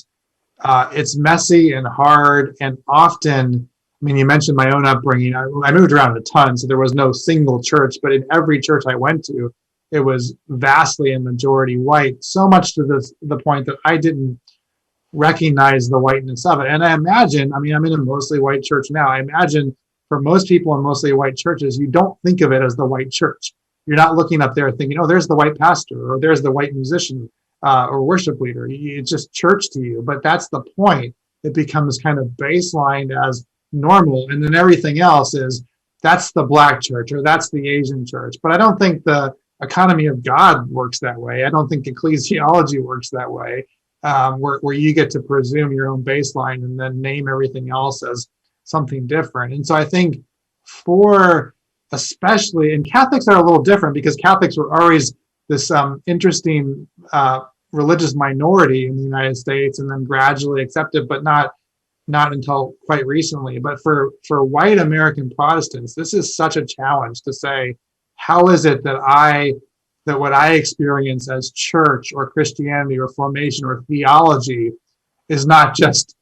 it's messy and hard, and often. I mean, you mentioned my own upbringing. I moved around a ton, so there was no single church, but in every church I went to, it was vastly and majority white, so much to the point that I didn't recognize the whiteness of it. And I imagine, I'm in a mostly white church now. I imagine for most people in mostly white churches, you don't think of it as the white church. You're not looking up there thinking, oh, there's the white pastor, or there's the white musician, or worship leader. It's just church to you. But that's the point. It becomes kind of baselined as normal. And then everything else that's the Black church, or that's the Asian church. But I don't think the economy of God works that way. I don't think ecclesiology works that way. Where you get to presume your own baseline and then name everything else as something different. And so I think especially, and Catholics are a little different, because Catholics were always this interesting religious minority in the United States, and then gradually accepted, but not until quite recently. But for white American Protestants, this is such a challenge to say, how is it that what I experience as church or Christianity or formation or theology is not just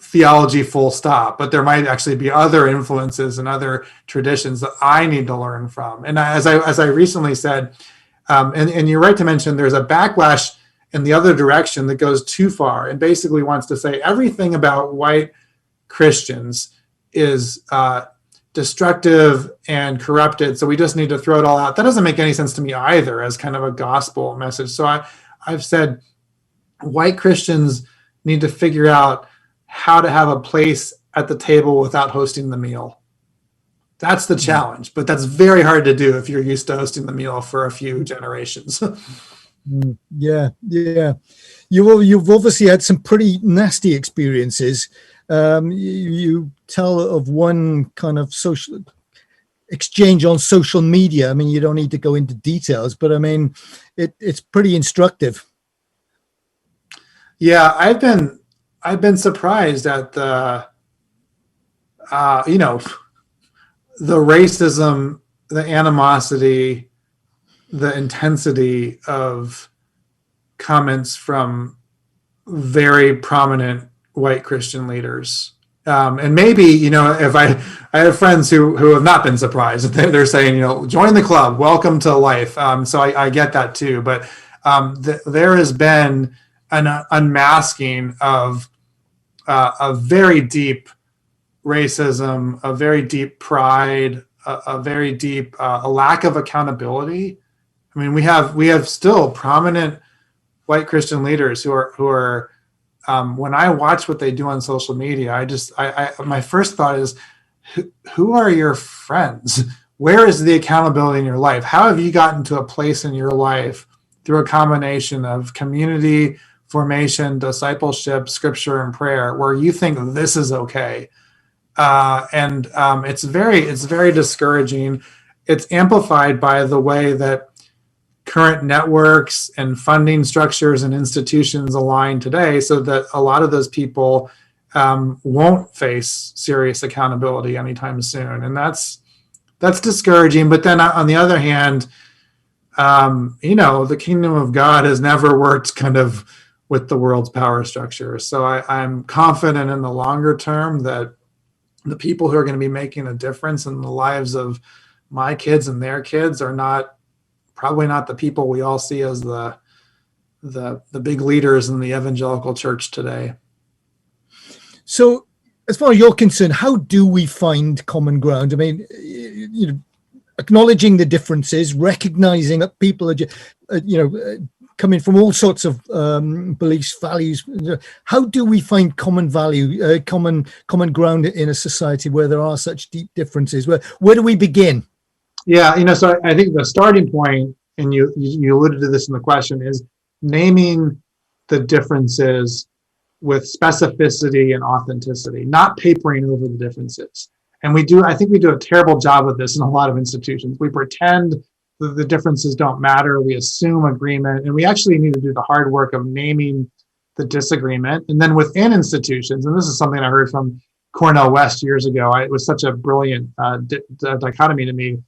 theology full stop, but there might actually be other influences and other traditions that I need to learn from. And as I recently said, and you're right to mention, there's a backlash in the other direction that goes too far and basically wants to say everything about white Christians is destructive and corrupted, so we just need to throw it all out. That doesn't make any sense to me either as kind of a gospel message. So I've said white Christians need to figure out how to have a place at the table without hosting the meal. That's the challenge, but that's very hard to do if you're used to hosting the meal for a few generations. Yeah. You've obviously had some pretty nasty experiences. You tell of one kind of social exchange on social media. I mean, you don't need to go into details, but I mean, it's pretty instructive. Yeah, I've been surprised at the racism, the animosity, the intensity of comments from very prominent white Christian leaders. And maybe, if I have friends who have not been surprised. They're saying, join the club, welcome to life. So I get that too. But there has been an unmasking of a very deep racism, a very deep pride, a very deep a lack of accountability. I mean, we have still prominent white Christian leaders who are when I watch what they do on social media, I my first thought is, who are your friends? Where is the accountability in your life? How have you gotten to a place in your life through a combination of community formation, discipleship, scripture, and prayer, where you think this is okay? It's very discouraging. It's amplified by the way that current networks and funding structures and institutions align today, so that a lot of those people won't face serious accountability anytime soon, and that's discouraging. But then on the other hand, the kingdom of God has never worked kind of with the world's power structure. So I'm confident in the longer term that the people who are going to be making a difference in the lives of my kids and their kids are probably not the people we all see as the big leaders in the evangelical church today. So, as far as you're concerned, how do we find common ground? I mean, acknowledging the differences, recognizing that people are, coming from all sorts of beliefs, values. How do we find common value, common ground in a society where there are such deep differences? Where do we begin? Yeah, so I think the starting point, and you alluded to this in the question, is naming the differences with specificity and authenticity, not papering over the differences. And I think we do a terrible job of this in a lot of institutions. We pretend that the differences don't matter. We assume agreement, and we actually need to do the hard work of naming the disagreement. And then within institutions, and this is something I heard from Cornel West years ago, it was such a brilliant dichotomy to me.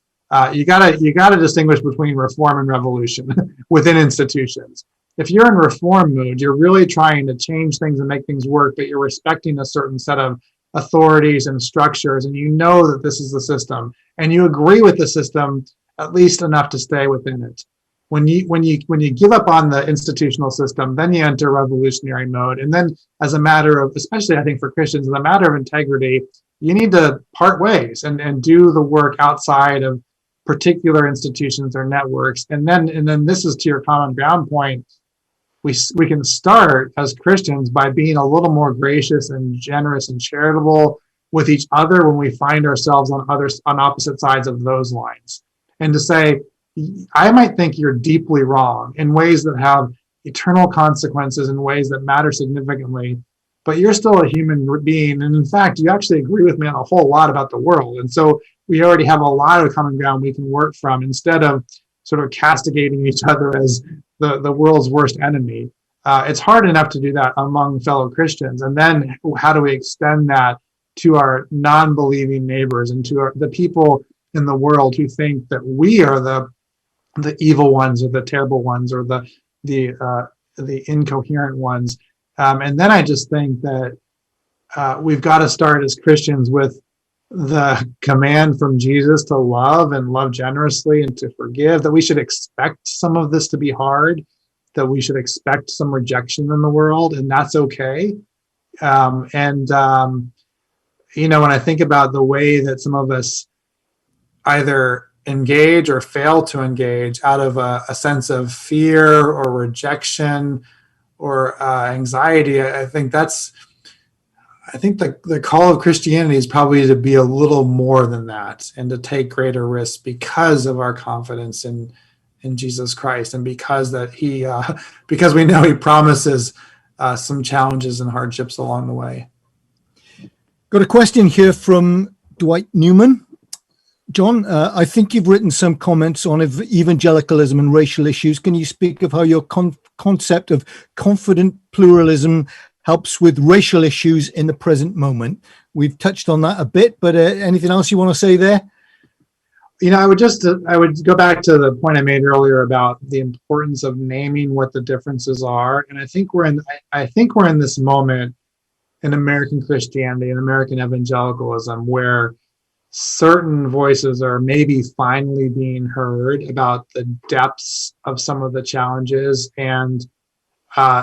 You gotta distinguish between reform and revolution within institutions. If you're in reform mood, you're really trying to change things and make things work, but you're respecting a certain set of authorities and structures, and you know that this is the system, and you agree with the system at least enough to stay within it. When you give up on the institutional system, then you enter revolutionary mode. And then, as a matter of, especially I think for Christians, as a matter of integrity, you need to part ways and do the work outside of particular institutions or networks. And then this is to your common ground point. We can start as Christians by being a little more gracious and generous and charitable with each other when we find ourselves on opposite sides of those lines. And to say, I might think you're deeply wrong in ways that have eternal consequences, in ways that matter significantly, but you're still a human being. And in fact, you actually agree with me on a whole lot about the world. And so we already have a lot of common ground we can work from, instead of sort of castigating each other as the world's worst enemy. It's hard enough to do that among fellow Christians. And then how do we extend that to our non-believing neighbors and to the people in the world who think that we are the evil ones, or the terrible ones, or the incoherent ones? And then I just think that we've got to start as Christians with the command from Jesus to love and love generously and to forgive, that we should expect some of this to be hard, that we should expect some rejection in the world, and that's okay. When I think about the way that some of us either engage or fail to engage out of a sense of fear or rejection or anxiety, I think the call of Christianity is probably to be a little more than that, and to take greater risks because of our confidence in Jesus Christ, and because we know he promises some challenges and hardships along the way. Got a question here from Dwight Newman. John, I think you've written some comments on evangelicalism and racial issues. Can you speak of how your concept of confident pluralism helps with racial issues in the present moment? We've touched on that a bit, but anything else you want to say there? I would go back to the point I made earlier about the importance of naming what the differences are. And I think we're in this moment in American Christianity and American evangelicalism where certain voices are maybe finally being heard about the depths of some of the challenges. And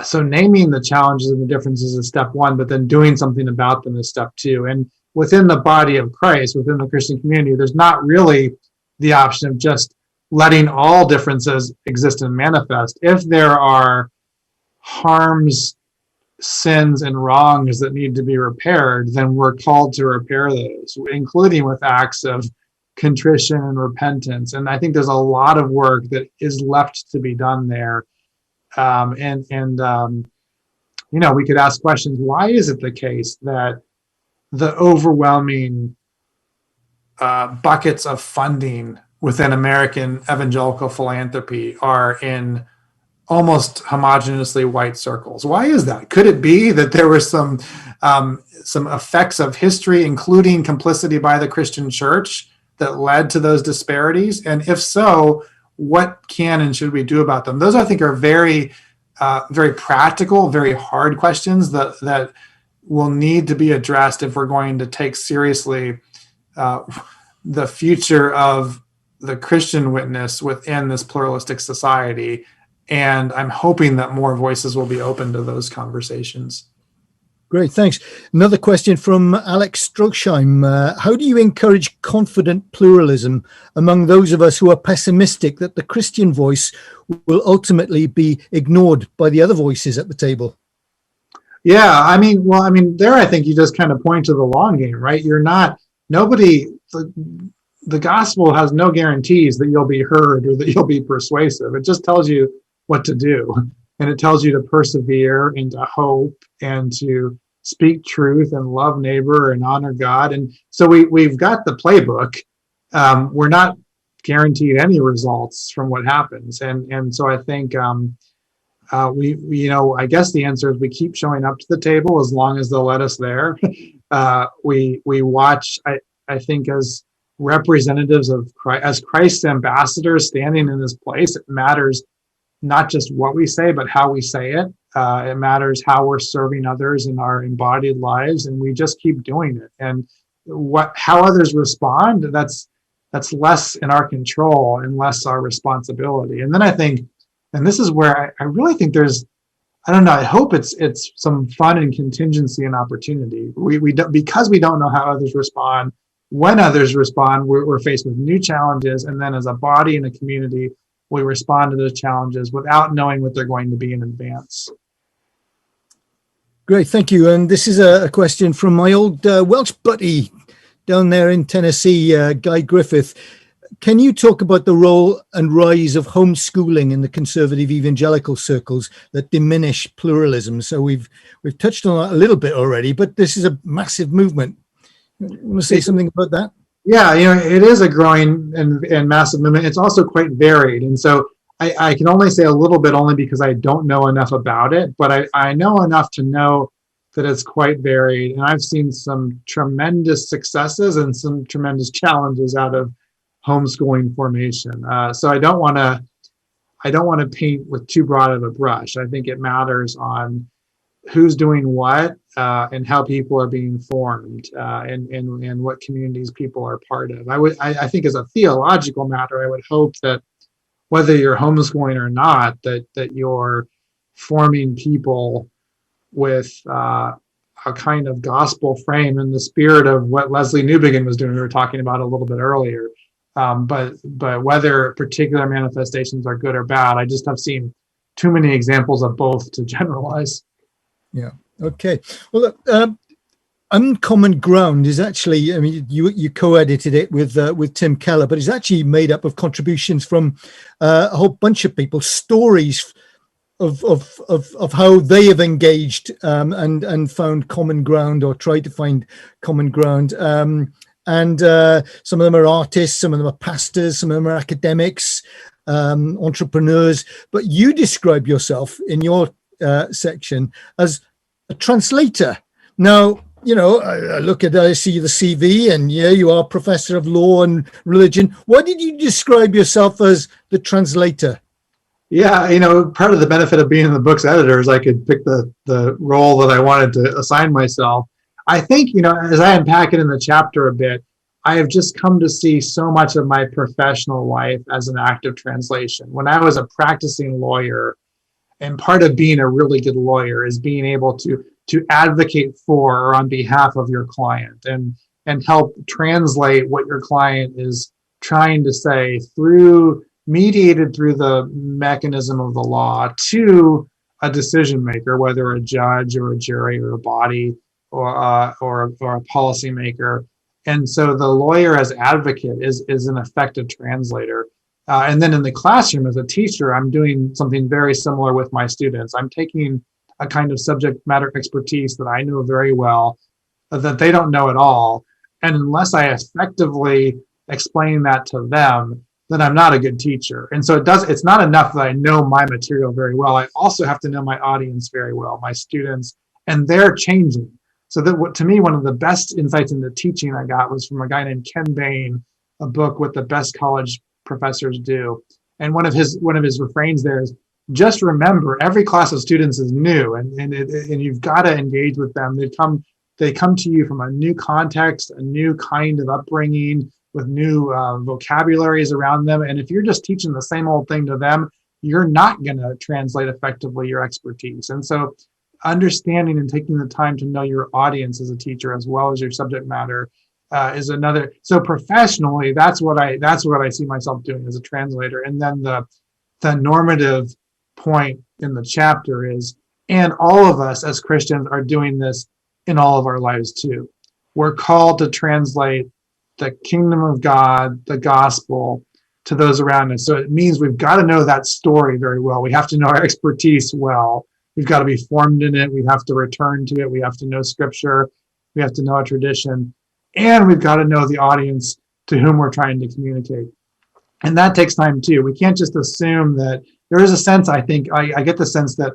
so naming the challenges and the differences is step one, but then doing something about them is step two. And within the body of Christ, within the Christian community, there's not really the option of just letting all differences exist and manifest. If there are harms, sins, and wrongs that need to be repaired, then we're called to repair those, including with acts of contrition and repentance. And I think there's a lot of work that is left to be done there. We could ask questions. Why is it the case that the overwhelming buckets of funding within American evangelical philanthropy are in almost homogeneously white circles? Why is that? Could it be that there were some effects of history, including complicity by the Christian church, that led to those disparities? And if so, what can and should we do about them? Those, I think, are very, very practical, very hard questions that will need to be addressed if we're going to take seriously the future of the Christian witness within this pluralistic society. And I'm hoping that more voices will be open to those conversations. Great, thanks. Another question from Alex Strogsheim. How do you encourage confident pluralism among those of us who are pessimistic that the Christian voice will ultimately be ignored by the other voices at the table? Yeah, I mean, there I think you just kind of point to the long game, right? The gospel has no guarantees that you'll be heard or that you'll be persuasive. It just tells you what to do. And it tells you to persevere and to hope and to speak truth and love neighbor and honor God. And so we've got the playbook. We're not guaranteed any results from what happens. And so I think I guess the answer is we keep showing up to the table as long as they'll let us there. We watch, I think, as representatives of Christ, as Christ's ambassadors standing in this place. It matters not just what we say, but how we say it. It matters how we're serving others in our embodied lives, and we just keep doing it. And how others respond, that's less in our control and less our responsibility. And then I think, and this is where I really think there's, I don't know, I hope it's some fun and contingency and opportunity. Because we don't know how others respond. When others respond, we're faced with new challenges, and then as a body and a community, we respond to those challenges without knowing what they're going to be in advance. Great, thank you. And this is a question from my old Welsh buddy down there in Tennessee, Guy Griffith. Can you talk about the role and rise of homeschooling in the conservative evangelical circles that diminish pluralism? So we've touched on that a little bit already, but this is a massive movement. You want to say something about that? Yeah, it is a growing and massive movement. It's also quite varied. And so I can only say a little bit only because I don't know enough about it, but I know enough to know that it's quite varied. And I've seen some tremendous successes and some tremendous challenges out of homeschooling formation. So I don't want to paint with too broad of a brush. I think it matters on who's doing what and how people are being formed and what communities people are part of. I think as a theological matter, I would hope that whether you're homeschooling or not, that you're forming people with a kind of gospel frame in the spirit of what Leslie Newbigin was doing, we were talking about a little bit earlier. But whether particular manifestations are good or bad, I just have seen too many examples of both to generalize. Yeah. Okay. Well, Uncommon Ground is actually, I mean, you co-edited it with Tim Keller, but it's actually made up of contributions from a whole bunch of people, stories of how they have engaged and found common ground or tried to find common ground. And some of them are artists, some of them are pastors, some of them are academics, entrepreneurs. But you describe yourself in your section as a translator. Now, I see the CV, and yeah, you are professor of law and religion. Why did you describe yourself as the translator? Yeah, part of the benefit of being in the book's editor is I could pick the role that I wanted to assign myself. I think, as I unpack it in the chapter a bit, I have just come to see so much of my professional life as an act of translation. When I was a practicing lawyer, and part of being a really good lawyer is being able to advocate for or on behalf of your client. And and help translate what your client is trying to say mediated through the mechanism of the law to a decision maker, whether a judge or a jury or a body or a policymaker. And so the lawyer as advocate is an effective translator. And then in the classroom as a teacher, I'm doing something very similar with my students. I'm taking a kind of subject matter expertise that I know very well, that they don't know at all. And unless I effectively explain that to them, then I'm not a good teacher. And so it's not enough that I know my material very well. I also have to know my audience very well, my students, and they're changing. So that to me, one of the best insights into teaching I got was from a guy named Ken Bain, a book, What the Best College Professors Do. And one of his refrains there is, just remember, every class of students is new, and you've got to engage with them. They come to you from a new context, a new kind of upbringing, with new vocabularies around them. And if you're just teaching the same old thing to them, you're not going to translate effectively your expertise. And so understanding and taking the time to know your audience as a teacher, as well as your subject matter, is another. So professionally, that's what I see myself doing as a translator. And then the normative point in the chapter is, and all of us as Christians are doing this in all of our lives too. We're called to translate the kingdom of God, the gospel, to those around us. So it means we've got to know that story very well. We have to know our expertise well. We've got to be formed in it. We have to return to it. We have to know scripture. We have to know a tradition. And we've got to know the audience to whom we're trying to communicate. And that takes time too. We can't just assume that. There is a sense, I think, I get the sense that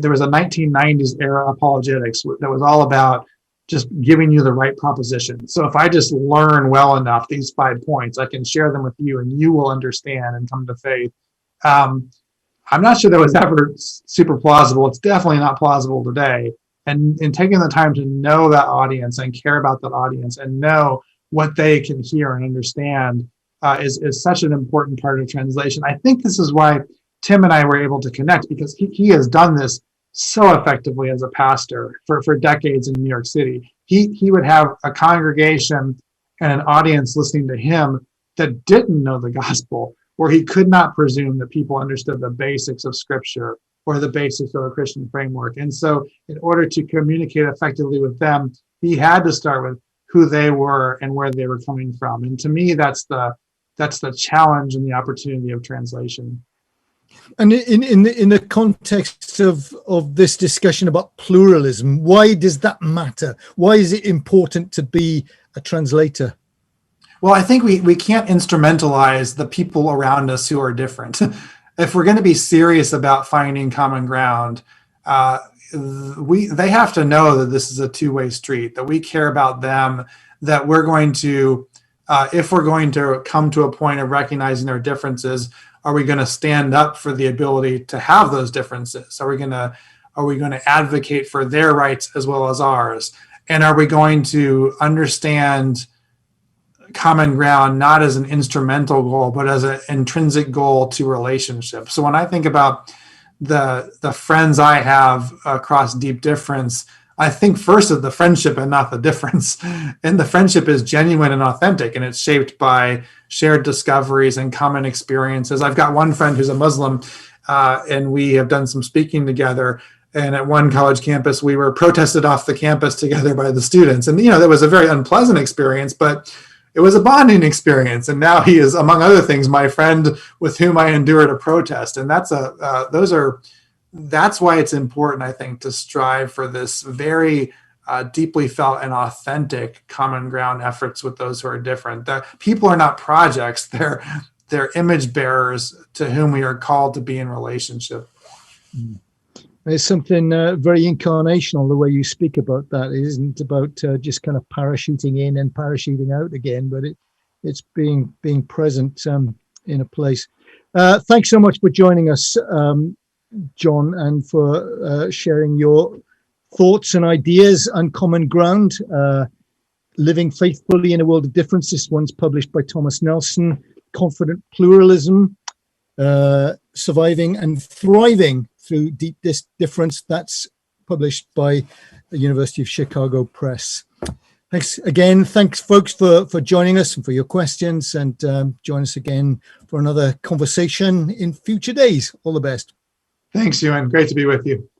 there was a 1990s era apologetics that was all about just giving you the right proposition. So if I just learn well enough these 5 points, I can share them with you and you will understand and come to faith. I'm not sure that was ever super plausible. It's definitely not plausible today. And in taking the time to know that audience and care about that audience and know what they can hear and understand is such an important part of translation. I think this is why Tim and I were able to connect, because he has done this so effectively as a pastor for decades in New York City. He would have a congregation and an audience listening to him that didn't know the gospel, where he could not presume that people understood the basics of scripture or the basics of a Christian framework. And so in order to communicate effectively with them, he had to start with who they were and where they were coming from. And to me, that's the challenge and the opportunity of translation. And in the context of this discussion about pluralism, why does that matter? Why is it important to be a translator? Well, I think we can't instrumentalize the people around us who are different. If we're going to be serious about finding common ground, they have to know that this is a two-way street, that we care about them, that we're going to, if we're going to come to a point of recognizing our differences, are we going to stand up for the ability to have those differences? Are we going to advocate for their rights as well as ours? And are we going to understand common ground not as an instrumental goal, but as an intrinsic goal to relationships? So when I think about the friends I have across deep difference, I think first of the friendship and not the difference. And the friendship is genuine and authentic, and it's shaped by shared discoveries and common experiences. I've got one friend who's a Muslim, and we have done some speaking together. And at one college campus, we were protested off the campus together by the students. And, that was a very unpleasant experience, but it was a bonding experience. And now he is, among other things, my friend with whom I endured a protest. And that's why it's important, I think, to strive for this very deeply felt and authentic common ground efforts with those who are different. That people are not projects; they're image bearers to whom we are called to be in relationship. There's something very incarnational the way you speak about that. It isn't about just kind of parachuting in and parachuting out again, but it's being present in a place. Thanks so much for joining us, John, and for sharing your thoughts and ideas on common ground, living faithfully in a world of difference. This one's published by Thomas Nelson. Confident Pluralism, surviving and thriving through deep difference. That's published by the University of Chicago Press. Thanks again. Thanks, folks, for joining us and for your questions. And join us again for another conversation in future days. All the best. Thanks, Ewan. Great to be with you.